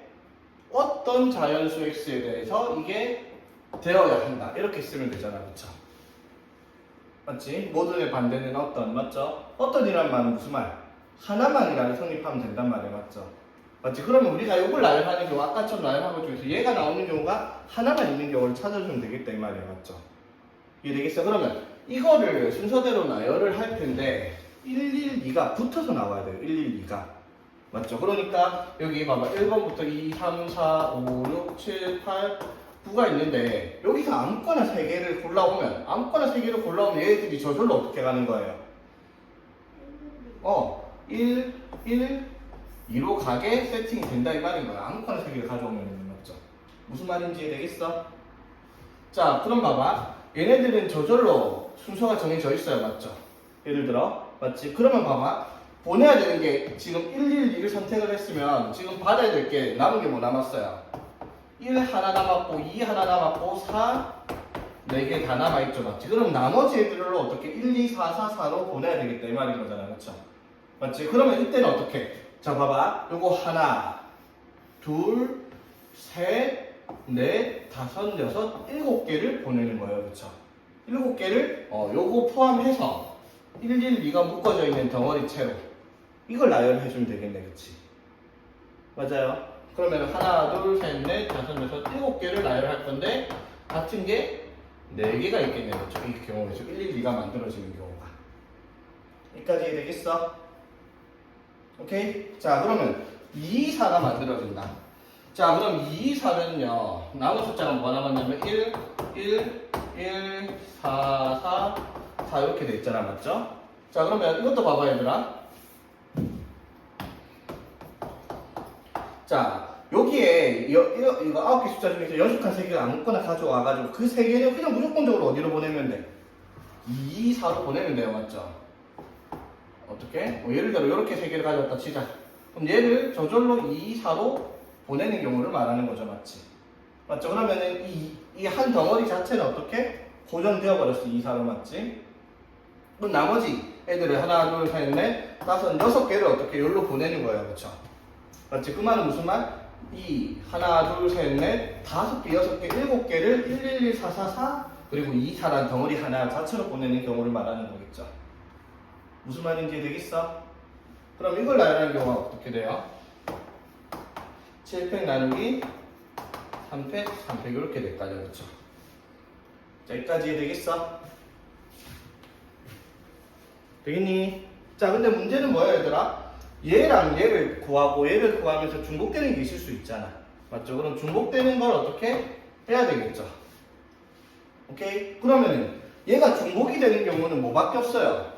어떤 자연수 x에 대해서 이게 되어야 한다. 이렇게 쓰면 되잖아. 그쵸? 맞지? 모든의 반대는 어떤, 맞죠? 어떤이란 말은 무슨 말? 하나만이라는 성립하면 된단 말이에요. 맞죠? 맞지? 그러면 우리가 이걸 나열하는 경우 아까처럼 나열한 것 중에서 얘가 나오는 경우가 하나만 있는 경우를 찾아주면 되겠다 이 말이에요. 맞죠? 이해되겠어? 그러면 이거를 순서대로 나열을 할 텐데 112가 붙어서 나와야 돼요. 112가. 맞죠? 그러니까 여기 봐봐. 1번부터 2, 3, 4, 5, 6, 7, 8, 9가 있는데 여기서 아무거나 3개를 골라오면 얘들이 저절로 어떻게 가는 거예요? 1, 1, 2로 가게 세팅이 된다 이 말인 거야. 아무거나 3개를 가져오면 맞죠? 무슨 말인지 이해되겠어? 자, 그럼 봐봐. 얘네들은 저절로 순서가 정해져 있어요. 맞죠? 예를 들어 맞지? 그러면 봐봐. 보내야 되는 게 지금 1, 1, 2를 선택을 했으면 지금 받아야 될 게 남은 게 뭐 남았어요? 1 하나 남았고 2 하나 남았고 4 4개 다 남아있죠. 맞지? 그럼 나머지 애들로 어떻게 1, 2, 4, 4, 4로 보내야 되겠다 이 말인 거잖아. 그쵸? 맞지? 그러면 이때는 어떻게? 자 봐봐. 요거 하나 둘 셋 넷 다섯 여섯 7개를 보내는 거예요. 그쵸? 7개를 요거 포함해서 1, 1, 2가 묶어져 있는 덩어리채로 이걸 나열해주면 되겠네. 그치? 맞아요. 그러면 하나, 둘, 셋, 넷, 다섯, 여섯, 7개를 나열할 건데 같은 게 4개가 있겠네요. 그렇죠? 이 경우에서 1, 1, 2가 만들어지는 경우가. 여기까지 되겠어? 오케이? 자, 그러면 2, 4가 만들어진다. 자, 그럼 2, 4는요. 남은 숫자가 뭐 남았냐면 1, 1, 1, 4, 4, 4 이렇게 돼 있잖아. 맞죠? 자, 그러면 이것도 봐봐 얘들아. 자, 여기에 이거 9개 숫자 중에서 연속한 3개가 아무거나 가져와가지고 그 3개는 그냥 무조건적으로 어디로 보내면 돼? 2, 4로 보내면 돼요. 맞죠? 어떻게? 예를 들어 이렇게 3개를 가져왔다 치자. 그럼 얘를 저절로 2, 4로 보내는 경우를 말하는 거죠. 맞지? 맞죠? 그러면은 이 한 덩어리 자체는 어떻게? 고정되어 버렸어. 2, 4로 맞지? 그럼 나머지 애들을 하나, 둘, 셋, 넷, 다섯, 6개를 어떻게 여기로 보내는 거예요. 그쵸? 맞지? 그 말은 무슨 말? 하나, 둘, 셋, 넷, 5개, 6개, 7개를 1, 1, 1, 4, 4, 4 그리고 2, 4란 덩어리 하나 자체로 보내는 경우를 말하는 거겠죠. 무슨 말인지 되겠어? 그럼 이걸 나열하는 경우가 어떻게 돼요? 7팩 나누기 3팩, 3팩 이렇게 될까요? 그렇죠? 자, 여기까지 되겠어? 되겠니? 자, 근데 문제는 뭐야 얘들아? 얘랑 얘를 구하고 얘를 구하면서 중복되는 게 있을 수 있잖아. 맞죠? 그럼 중복되는 걸 어떻게 해야 되겠죠? 오케이? 그러면은 얘가 중복이 되는 경우는 뭐밖에 없어요?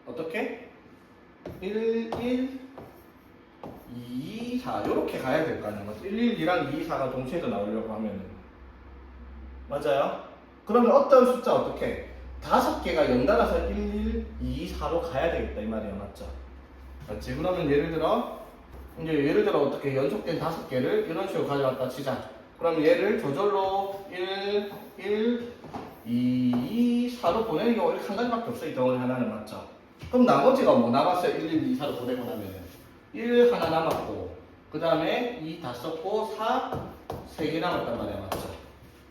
어떻게? 1, 1, 2, 4 이렇게 가야 될 거 아니야. 1, 1, 2랑 2, 4가 동시에도 나오려고 하면은 맞아요? 그러면 어떤 숫자 어떻게? 5개가 연달아서 1, 1, 2, 4로 가야 되겠다 이 말이야. 맞죠? 맞지? 그러면 예를 들어 어떻게 연속된 5개를 이런 식으로 가져왔다 치자. 그럼 얘를 저절로 1, 1, 2, 4로 보내는 경우가 이렇게 한 가지밖에 없어. 이 덩어리 하나는. 맞죠? 그럼 나머지가 뭐 남았어요? 1, 1, 2, 4로 보내고 나면은 1 하나 남았고 그 다음에 2 다 썼고 4 3개 남았단 말이야. 맞죠?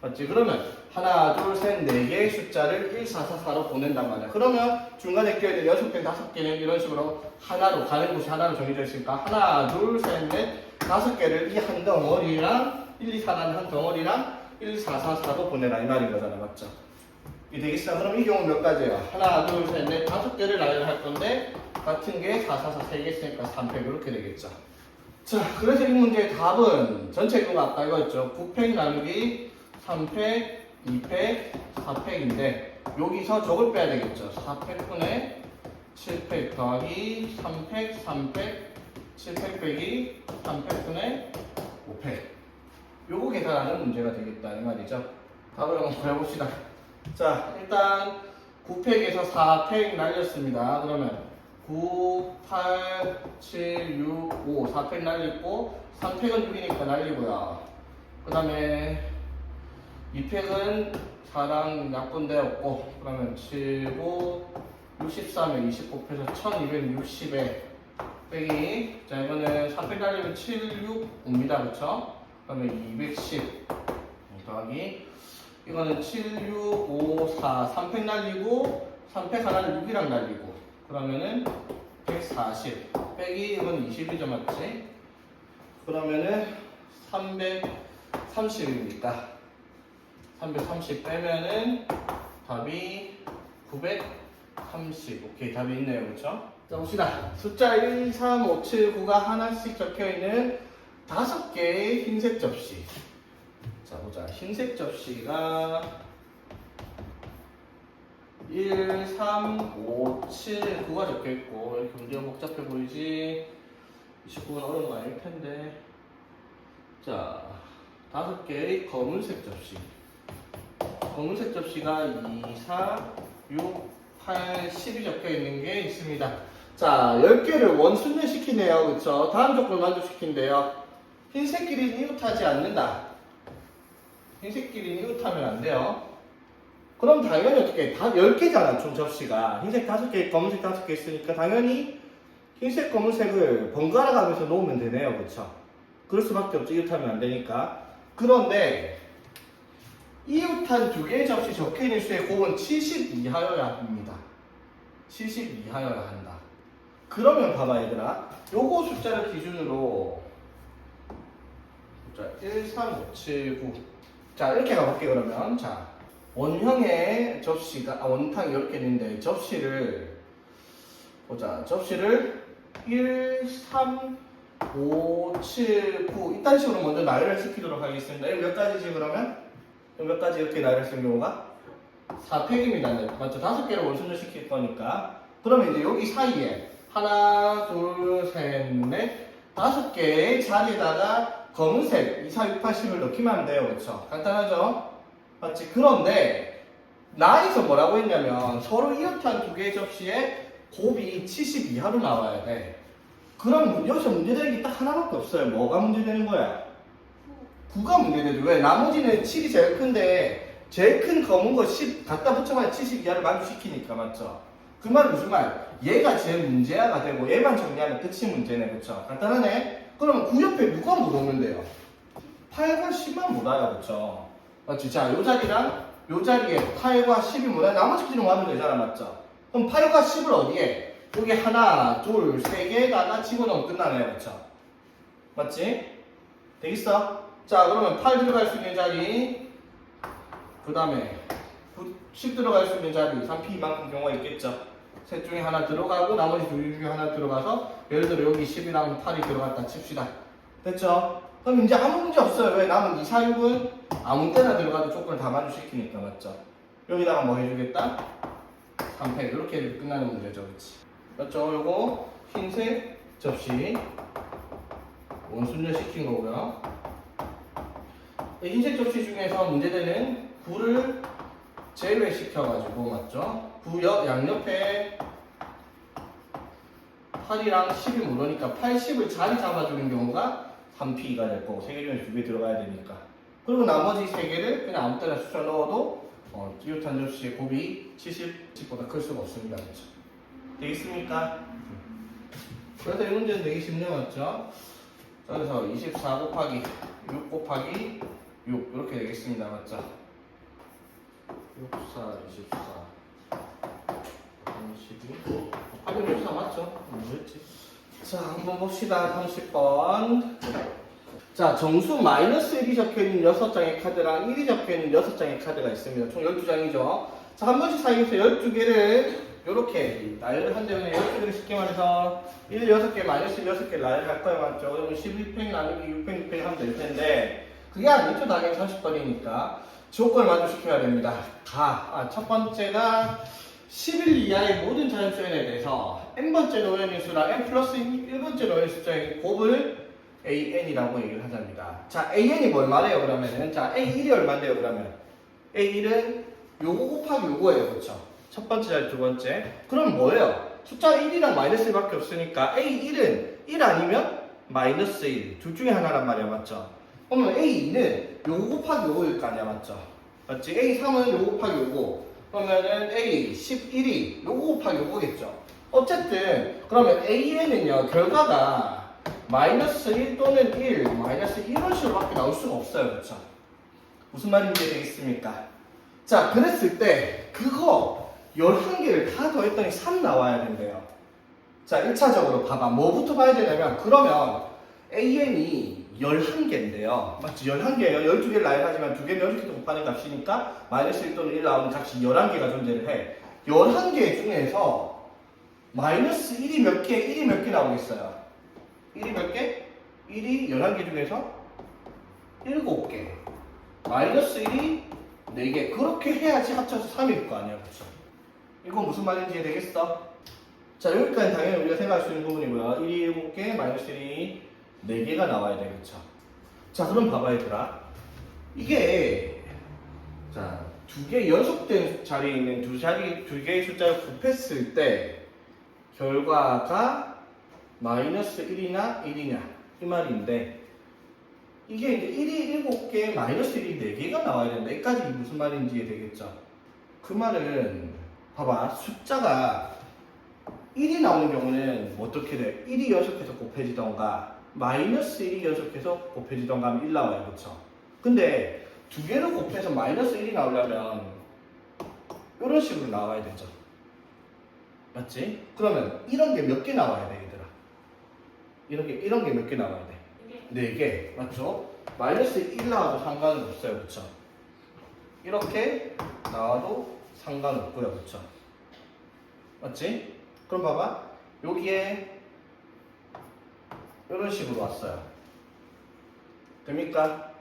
맞지? 그러면 하나, 둘, 셋, 4개의 숫자를 1, 4, 4, 4로 보낸단 말이야. 그러면 중간에 껴야 될 6개, 5개는 이런 식으로 하나로 가는 곳이 하나로 정해져 있으니까 하나, 둘, 셋, 넷, 5개를 이 한 덩어리랑 1, 2, 4라는 한 덩어리랑 1, 4, 4, 4로 보내라 이 말인 거잖아. 맞죠? 이 되겠어? 그럼 이 경우 몇 가지예요? 하나, 둘, 셋, 넷, 5개를 나열할 건데 같은 게 4, 4, 4, 3개 있으니까 3팩 이렇게 되겠죠. 자, 그래서 이 문제의 답은 전체 규모 아까 이거였죠. 9팩 나누기 3팩, 2팩, 4팩인데 여기서 저걸 빼야 되겠죠. 4팩분의 7팩 더하기 3팩, 3팩, 7팩 빼기 3팩분의 5팩. 요거 계산하는 문제가 되겠다 이 말이죠. 답을 한번 구해봅시다. 자, 일단 9팩에서 4팩 날렸습니다. 그러면 9, 8, 7, 6, 5 4팩 날리고 3팩은 6이니까 날리고요. 그 다음에 2팩은 4랑 약분되었고 그러면 7, 9, 63에 20 곱해서 1260에 빼기 자 이번에 3팩 날리면 7, 6 옵니다. 그쵸? 그러면 210 더하기 이거는 7, 6, 5, 4 3팩 날리고 3팩 하나를 6이랑 날리고 그러면은 140 빼기 이건 20이죠. 맞지? 그러면은 330입니까? 330 빼면은 답이 930. 오케이, 답이 있네요. 그렇죠? 자, 봅시다. 숫자 1, 3, 5, 7, 9가 하나씩 적혀있는 5개의 흰색 접시. 자, 보자. 흰색 접시가 1, 3, 5, 7, 9가 적혀있고 이렇게 문제가 복잡해 보이지? 29는 어려운 거 아닐 텐데. 자, 5개의 검은색 접시. 검은색 접시가 2, 4, 6, 8, 10이 적혀있는 게 있습니다. 자, 10개를 원순례시키네요. 그쵸? 다음 조건을 만족시킨대요. 흰색끼리는 이웃하지 않는다. 흰색끼리는 이웃하면 안 돼요. 그럼 당연히 어떻게 다 10개잖아 총 접시가. 흰색 5개 검은색 5개 있으니까 당연히 흰색 검은색을 번갈아 가면서 놓으면 되네요. 그쵸? 그럴 수밖에 없죠. 이웃하면 안 되니까. 그런데 이웃한 2개의 접시 적혀있는 수의 곱은 70 이하여야 합니다. 70 이하여야 한다. 그러면 봐봐 얘들아, 요거 숫자를 기준으로 자, 1, 3, 5, 7, 9. 자, 이렇게 가볼게. 그러면 자, 원형의 접시가 원탕이 이렇게 있는데 접시를 보자. 접시를 1, 3, 5, 7, 9 이딴 식으로 먼저 나열을 시키도록 하겠습니다. 몇 가지지 그러면? 몇 가지 이렇게 나열을 쓴 경우가? 4팩입니다. 맞죠? 5개를 원순을 시킬 거니까. 그러면 이제 여기 사이에 하나, 둘, 셋, 넷, 5개의 자리에다가 검은색 2, 4, 6, 8, 10을 넣기만 하면 돼요. 그렇죠? 간단하죠? 맞지? 그런데 나에서 뭐라고 했냐면 서로 이웃한 2개의 접시에 곱이 70 이하로 나와야 돼. 그럼 여기서 문제되는 게 딱 하나밖에 없어요. 뭐가 문제되는 거야? 9가 문제되죠. 왜? 나머지는 7이 제일 큰데 제일 큰 검은 거 10 갖다 붙여봐야 70 이하를 만족시키니까. 맞죠? 그 말은 무슨 말? 얘가 제일 문제야가 되고 얘만 정리하면 끝이 문제네. 그쵸? 간단하네? 그러면 9 옆에 누가 못 오는데요? 8과 10만 못 와요. 그쵸? 맞지? 자, 요 자리랑 요 자리에 8과 10이 못 와요. 나머지 기준 와면 되잖아. 맞죠? 그럼 8과 10을 어디에? 여기 하나, 둘, 세 개에다가 집어넣으면 끝나네요. 그쵸? 맞지? 되겠어? 자, 그러면 8 들어갈 수 있는 자리, 그 다음에 10 들어갈 수 있는 자리, 3P 이만큼 경우가 있겠죠? 셋 중에 하나 들어가고 나머지 둘 중에 하나 들어가서 예를 들어 여기 10이랑 8이 들어갔다 칩시다. 됐죠? 그럼 이제 아무 문제 없어요. 왜? 남은 2, 4, 6은 아무 때나 들어가도 조건을 다 만족시키니까. 맞죠? 여기다가 뭐 해주겠다? 3팩. 이렇게 끝나는 문제죠. 그치? 맞죠? 요거 흰색 접시 원순열 시킨 거고요. 흰색 접시 중에서 문제되는 9를 제외시켜가지고, 맞죠? 9 양옆에 8이랑 10이 모르니까 80을 자리 잡아주는 경우가 3P가 될 거고, 3개 중에 2개 들어가야 되니까. 그리고 나머지 3개를 그냥 아무 때나 숫자 넣어도 이웃한 접시의 곱이 70보다 클 수가 없습니다. 그렇죠? 되겠습니까? 그래서 이 문제는 되게 쉽네요. 맞죠? 그래서 24 곱하기 6 곱하기 6 이렇게 되겠습니다. 맞죠? 6, 4, 24 32 곱하기 64 맞죠? 뭐였지? 자, 한번 봅시다. 30번. 자, 정수 마이너스 1이 적혀있는 6장의 카드랑 1이 적혀있는 6장의 카드가 있습니다. 총 12장이죠. 자, 한 번씩 사이에서 12개를 이렇게 나열을 한대요. 12개를 쉽게 말해서 1, 6개, 마이너스 6개 나열을 할 거예요. 맞죠? 그러면 12팩 나누기 6팩, 6팩 하면 될 텐데 그게 아니죠. 당연히 30번이니까 조건을 만족시켜야 됩니다. 첫 번째가 11 이하의 모든 자연수 n에 대해서 n번째 노연의 수랑 n 플러스 1번째 노연의 숫자의 곱을 an이라고 얘기를 하자입니다. 자, an이 뭘 말해요 그러면은? 자, a1이 얼마인데요 그러면? a1은 요거 곱하기 요거예요. 그쵸? 첫 번째 자리 두 번째. 그럼 뭐예요? 숫자 1이랑 마이너스 1밖에 없으니까 a1은 1 아니면 마이너스 1. 둘 중에 하나란 말이야. 맞죠? 그러면 a2는 요거 곱하기 요거일 거 아니야. 맞죠? 맞지? a3은 요거 곱하기 요거. 그러면은 a11이 요거 곱하기 요거겠죠? 어쨌든 그러면 an은요 결과가 마이너스 1 또는 1, 마이너스 1원 식으로밖에 나올 수가 없어요. 그렇죠? 무슨 말인지 되겠습니까? 자, 그랬을 때 그거 11개를 다 더했더니 3 나와야 된대요. 자, 1차적으로 봐봐. 뭐부터 봐야 되냐면 그러면 an이 11개인데요. 맞지? 11개예요. 12개를 나열하지만 2개는 12개도 곱하는 값이니까 마이너스 1 또는 1 나오는 값이 11개가 존재를 해. 11개 중에서 마이너스 1이 몇 개, 1이 몇 개 나오겠어요? 1이 몇 개? 1이 11개 중에서 7개. 마이너스 1이 4개. 그렇게 해야지 합쳐서 3일 거 아니야. 그쵸? 이건 무슨 말인지 되겠어? 자, 여기까지 당연히 우리가 생각할 수 있는 부분이고요. 1이 7개, 마이너스 1이 4개가 나와야 돼. 그쵸? 자, 그럼 봐봐, 얘들아. 이게, 자, 2개 연속된 자리에 있는 두 개의 숫자를 곱했을 때, 결과가 마이너스 1이나 1이냐. 이 말인데, 이게 이제 1이 7개, 마이너스 1이 4개가 나와야 된다. 여기까지 무슨 말인지 되겠죠? 그 말은, 봐봐. 숫자가 1이 나오는 경우는 어떻게 돼? 1이 연속해서 곱해지던가, 마이너스 1이 연속해서 곱해지던가 하면 1 나와요. 그쵸? 근데, 두 개를 곱해서 마이너스 1이 나오려면, 이런 식으로 나와야 되죠. 맞지? 그러면, 이런 게 몇 개 나와야 돼, 얘들아? 이런 게 몇 개 나와야 돼? 4개, 맞죠? 마이너스 1 나와도 상관은 없어요, 그쵸? 이렇게 나와도 상관없고요, 그쵸? 맞지? 그럼 봐봐, 여기에 이런 식으로 왔어요. 됩니까?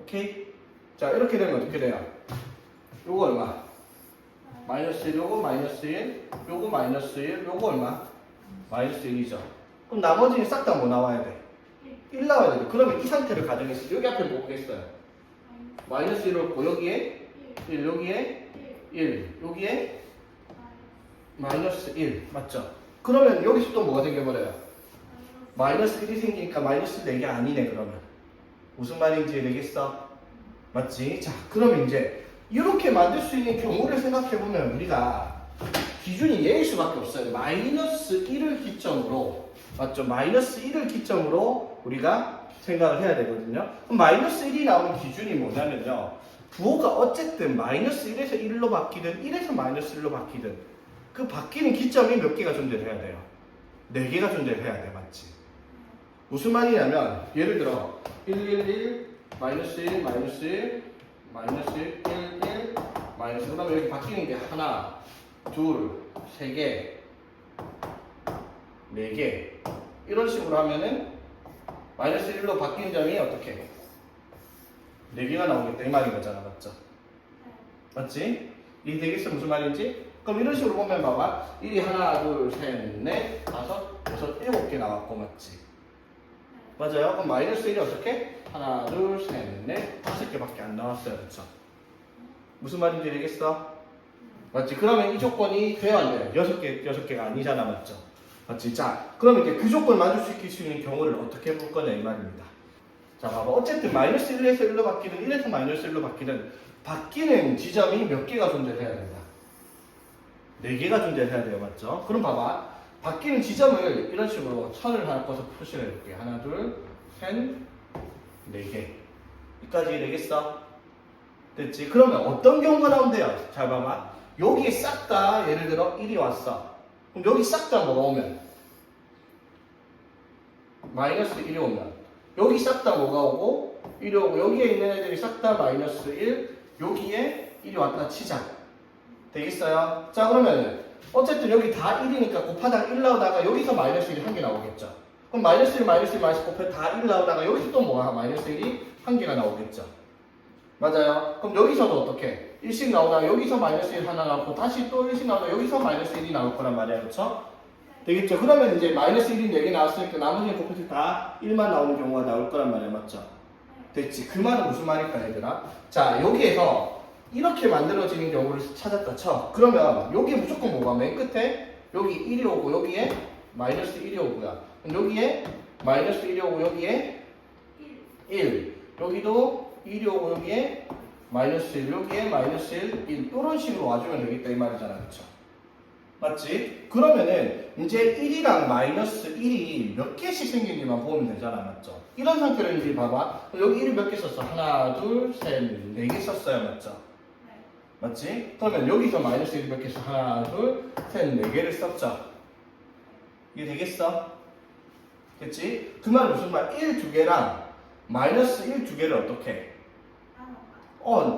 오케이? 자, 이렇게 되면 어떻게 돼요? 요거 얼마? 마이너스 1, 요거 마이너스 1, 요거 마이너스 1, 요거 얼마? 마이너스 1이죠. 그럼 나머지는 싹 다 뭐 나와야 돼? 1 나와야 돼. 그러면 이 상태를 가정했을 때 여기 앞에 뭐 보겠어요? 마이너스 1을 놓고 여기에 1, 여기에 1, 여기에 마이너스 1 맞죠? 그러면 여기서 또 뭐가 생겨버려요? 마이너스 1이 생기니까 마이너스 4개 아니네. 그러면 무슨 말인지 되겠어? 맞지? 자, 그러면 이제 이렇게 만들 수 있는 경우를 생각해보면 우리가 기준이 얘일 수밖에 없어요. 마이너스 1을 기점으로, 맞죠? 마이너스 1을 기점으로 우리가 생각을 해야 되거든요. 그럼 마이너스 1이 나오는 기준이 뭐냐면요, 부호가 어쨌든 마이너스 1에서 1로 바뀌든 1에서 마이너스 1로 바뀌든 그 바뀌는 기점이 몇 개가 존재해야 돼요? 4개가 존재해야 돼. 맞지? 무슨 말이냐면 예를 들어 1, 1, 1, 마이너스 1, 마이너스 1, 마이너스 1, 1, 1, 마이너스, 그 다음에 여기 바뀌는 게 하나, 둘, 세 개, 네 개. 이런 식으로 하면은 마이너스 1로 바뀐 점이 어떻게? 4개가 나오겠다. 이 말인 거잖아. 맞죠? 맞지? 이 되겠어? 무슨 말인지? 그럼 이런 식으로 보면 봐봐. 1이 하나, 둘, 셋, 넷, 다섯, 여섯, 7개 나왔고. 맞지? 맞아요? 그럼 마이너스 1이 어떻게? 하나, 둘, 셋, 넷, 5개밖에 안 나왔어요. 그쵸? 무슨 말인지 되겠어? 맞지? 그러면 이 조건이 돼야 안 돼요? 6개가 아니잖아. 맞죠? 맞지? 자, 그러면 이제 그 조건을 만족시킬 수 있는 경우를 어떻게 볼 거냐 이 말입니다. 자, 봐봐. 어쨌든 마이너스 1에서 1로 바뀌든 1에서 마이너스 1로 바뀌든 바뀌는 지점이 몇 개가 존재해야 된다? 4개가 존재해야 돼요. 맞죠? 그럼 봐봐. 바뀌는 지점을 이런 식으로 선을 하나 꺼서 표시를 해볼게요. 하나, 둘, 셋, 4개. 여기까지 되겠어? 됐지? 그러면 어떤 경우가 나온대요? 잘 봐봐. 여기에 싹 다 예를 들어 1이 왔어. 그럼 여기 싹 다 뭐가 오면? 마이너스 1이 오면. 여기 싹 다 뭐가 오고? 1이 오고. 여기에 있는 애들이 싹 다 마이너스 1. 여기에 1이 왔다 치자. 되겠어요? 자, 그러면 어쨌든 여기 다 1이니까 곱하다가 1 나오다가 여기서 마이너스 1이 한 개 나오겠죠. 그럼 마이너스 1, 마이너스 1, 마이너스 1 곱해 다 1 나오다가 여기서 또 뭐가 마이너스 1이 한 개가 나오겠죠. 맞아요? 그럼 여기서도 어떻게? 1씩 나오다가 여기서 마이너스 1 하나 나오고 다시 또 1씩 나오다가 여기서 마이너스 1이 나올 거란 말이에요. 그렇죠? 되겠죠? 그러면 이제 마이너스 1이 4개 나왔으니까 나머지는 곱해서 다 1만 나오는 경우가 나올 거란 말이에요. 맞죠? 됐지? 그 말은 무슨 말일까 얘들아? 자, 여기에서 이렇게 만들어지는 경우를 찾았다 쳐. 그러면 여기에 무조건 뭐가? 맨 끝에 여기 1이 오고 여기에 마이너스 1이 오고요. 여기에 마이너스 1이 오고 여기에 1. 여기도 1이 오고 여기에 마이너스 1, 여기에 마이너스 1, 1. 이런 식으로 와주면 되겠다 이 말이잖아. 그쵸? 맞지? 그러면은 이제 1이랑 마이너스 1이 몇 개씩 생기는지만 보면 되잖아. 맞죠? 이런 상태로 이제 봐봐. 여기 1이 몇 개 썼어? 하나, 둘, 셋, 4개 썼어요. 맞죠? 맞지? 그러면 여기서 마이너스 1이 몇 개 써? 하나, 둘, 셋, 4개를 썼죠? 이게 되겠어? 됐지? 그 말은 무슨 말? 1, 2개랑 마이너스 1, 2개를 어떻게?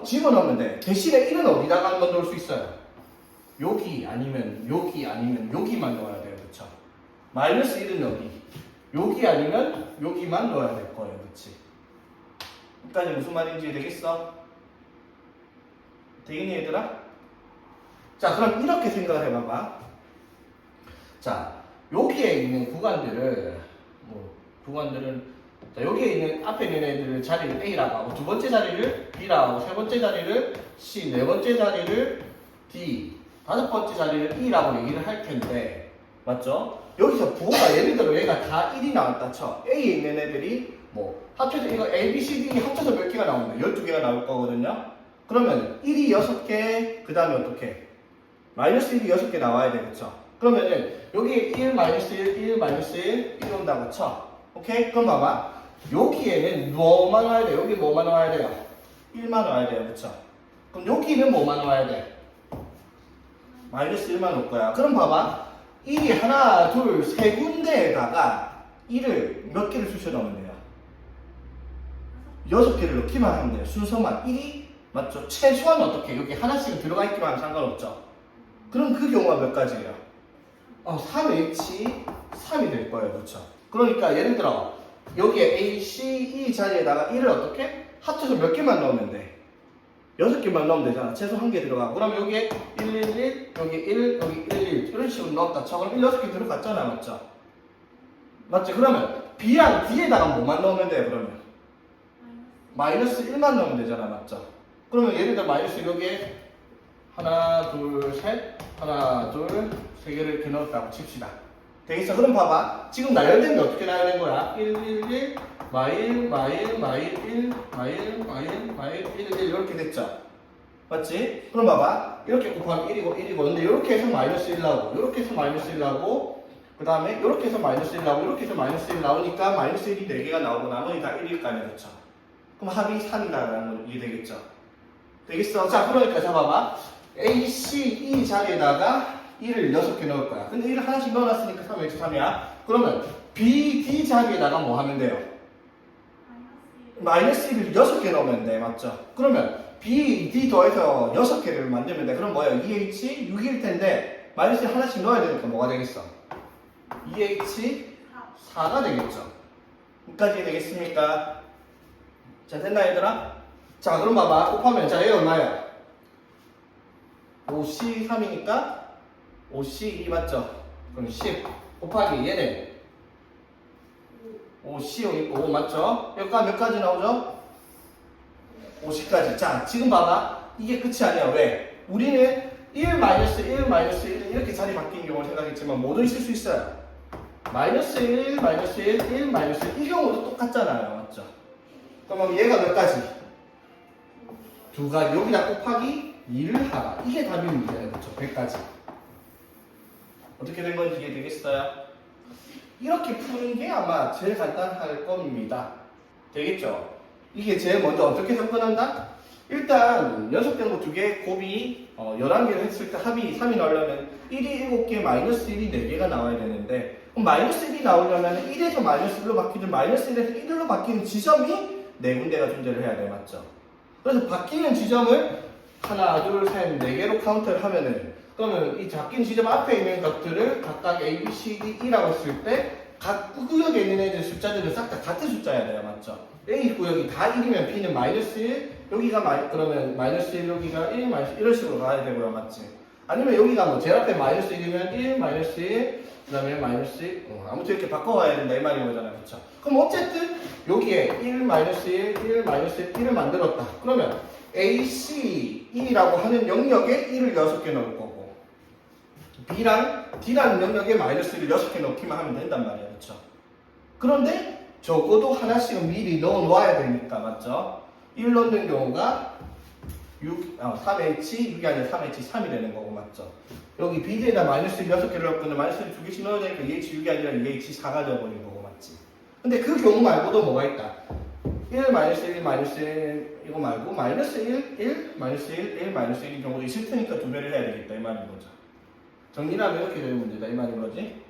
집어넣으면 돼. 대신에 1은 어디다가 한번 넣을 수 있어요? 여기 아니면 여기 아니면 여기만 넣어야 돼요. 그쵸? 마이너스 1은 여기. 여기 아니면 여기만 넣어야 될 거예요. 그치? 여기까지 무슨 말인지 되겠어? 되겠니 얘들아? 자, 그럼 이렇게 생각을 해봐봐. 자, 여기에 있는 구간들은 자, 여기에 있는 앞에 있는 애들을 자리를 A라고 하고, 두 번째 자리를 B라고 하고, 세 번째 자리를 C, 네 번째 자리를 D, 다섯 번째 자리를 E라고 얘기를 할 텐데, 맞죠? 여기서 부호가 예를 들어 얘가 다 1이 나왔다 쳐. A에 있는 애들이 합쳐서 이거 A, B, C, D 합쳐서 몇 개가 나오는데 12개가 나올 거거든요. 그러면 1이 6개, 그 다음에 어떻게? 마이너스 1이 6개 나와야 되겠죠. 그러면은 여기 1, 마이너스 1, 1, 마이너스 1, 1 온다고 쳐. 오케이? 그럼 봐봐. 여기에는 뭐만 와야 돼? 여기 뭐만 와야 돼요? 1만 와야 돼요. 그쵸? 그럼 여기는 뭐만 와야 돼? 마이너스 1만 올 거야. 그럼 봐봐. 1이 하나, 둘, 세 군데에다가 1을 몇 개를 쑤셔 넣으면 돼요? 6개를 넣기만 하면 돼요. 순서만 1이 맞죠? 최소한 어떻게? 여기 하나씩 들어가 있기만 하면 상관없죠. 그럼 그 경우가 몇 가지예요? 3H 3이 될 거예요. 그렇죠? 그러니까 예를 들어 여기에 A, C, E 자리에다가 1을 어떻게? 합쳐서 몇 개만 넣으면 돼? 6개만 넣으면 되잖아. 최소 1개 들어가고. 그럼 여기에 1, 1, 1, 여기 1, 여기 1, 1 이런 식으로 넣었다 쳐. 그럼 1, 6개 들어갔잖아. 맞죠? 맞지? 그러면 B랑 D에다가 뭐만 넣으면 돼요? 그러면 마이너스 1만 넣으면 되잖아. 맞죠? 그러면 예를 들어 마이너스 여기에 하나, 둘, 셋, 하나, 둘, 세 개를 이렇게 넣었다고 칩시다. 되겠어? 그럼 봐봐. 지금 나열된 게 어떻게 나열된 거야? 1, 1, 1, 마일, 마일, 마일, 1, 마일, 마일, 마일, 1, 1 이렇게 됐죠? 맞지? 그럼 봐봐. 이렇게 곱하면 1이고 1이고 근데 이렇게 해서 마이너스 1 나오고 이렇게 해서 마이너스 1 나오고 그 다음에 이렇게 해서 마이너스 1 나오고 이렇게 해서 마이너스 1 나오니까 마이너스 1이 4개가 나오고 나머지 다 1일 거 아니야. 그렇죠? 그럼 합이 3이다라는 거 이해되겠죠? 되겠어? 자, 그러니까 잡아봐. A, C, E 자리에다가 1을 6개 넣을 거야. 근데 1을 하나씩 넣어놨으니까 3x3이야. 그러면 B, D 자리에다가 뭐 하면 돼요? 마이너스 1을 6개 넣으면 돼. 맞죠? 그러면 B, D 더해서 6개를 만들면 돼. 그럼 뭐예요? 2H 6일 텐데 마이너스 1 하나씩 넣어야 되니까 뭐가 되겠어? 2H 4가 되겠죠? 여기까지 되겠습니까? 자, 됐나 얘들아? 자, 그럼 봐봐. 곱하면 자, 얘 얼마야? 5C3이니까 5C2 맞죠? 그럼 10 곱하기 얘는 5C5 5 맞죠? 여기가 몇 가지 나오죠? 50까지. 자, 지금 봐봐. 이게 끝이 아니야. 왜? 우리는 1, 마이너스 1, 마이너스 1 이렇게 자리 바뀐 경우를 생각했지만 모두 있을 수 있어요. 마이너스 1, 마이너스 1, 1, 마이너스 1 이 경우도 똑같잖아요. 맞죠? 그럼 얘가 몇 가지? 두 가지. 여기다 곱하기 2를 하라. 이게 답입니다. 그렇죠? 100가지. 어떻게 된 건지 이해되겠어요? 이렇게 푸는 게 아마 제일 간단할 겁니다. 되겠죠? 이게 제일 먼저 어떻게 접근한다? 일단 연속된 거 2개 곱이 11개를 했을 때 합이 3이 나오려면 1이 7개, 마이너스 1이 4개가 나와야 되는데 그럼 마이너스 1이 나오려면 1에서 마이너스 1로 바뀌든 마이너스 1에서 1로 바뀌는 지점이 4군데가 존재를 해야 돼. 맞죠? 그래서 바뀌는 지점을 하나, 둘, 셋, 4개로 카운트를 하면은 그러면 이 바뀐 지점 앞에 있는 것들을 각각 A, B, C, D, E라고 했을 때 각 구역에 있는 애들 숫자들은 싹 다 같은 숫자여야 돼요. 맞죠? A 구역이 다 1이면 B는 마이너스 1, 여기가 그러면 마이너스 1, 여기가 1, 마이너스 1 이런 식으로 가야 되고요. 맞지? 아니면 여기가 뭐 제일 앞에 마이너스 1이면 1, 마이너스 1, 그 다음에 마이너스 1, 아무튼 이렇게 바꿔가야 된다 이 말인 거잖아요. 그렇죠? 그럼 어쨌든 여기에 1, 마이너스 1, 1, 마이너스 1을 만들었다. 그러면 A, C, E라고 하는 영역에 1을 6개 넣을 거고 B랑 D라는 영역에 마이너스를 6개 넣기만 하면 된단 말이에요. 그렇죠? 그런데 적어도 하나씩은 미리 넣어 놓아야 되니까 맞죠? 1 넣는 경우가 3H, 6이 아니라 3H3이 되는 거고 맞죠? 여기 B에다 마이너스를 6개를 넣었는데 마이너스를 2개씩 넣어야 되니까 2H6이 아니라 2H4가 되어버린 거고 맞지? 근데 그 경우 말고도 뭐가 있다? 1, 마이너스 1, 마이너스 1 이거 말고 마이너스 1, 1, 마이너스 1, 1, 마이너스 1인 경우도 있을 테니까 2배를 해야 되겠다 이 말인 거죠. 정리를 하면 이렇게 되는 문제다 이 말인 거지.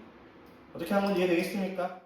어떻게 하면 이해되겠습니까?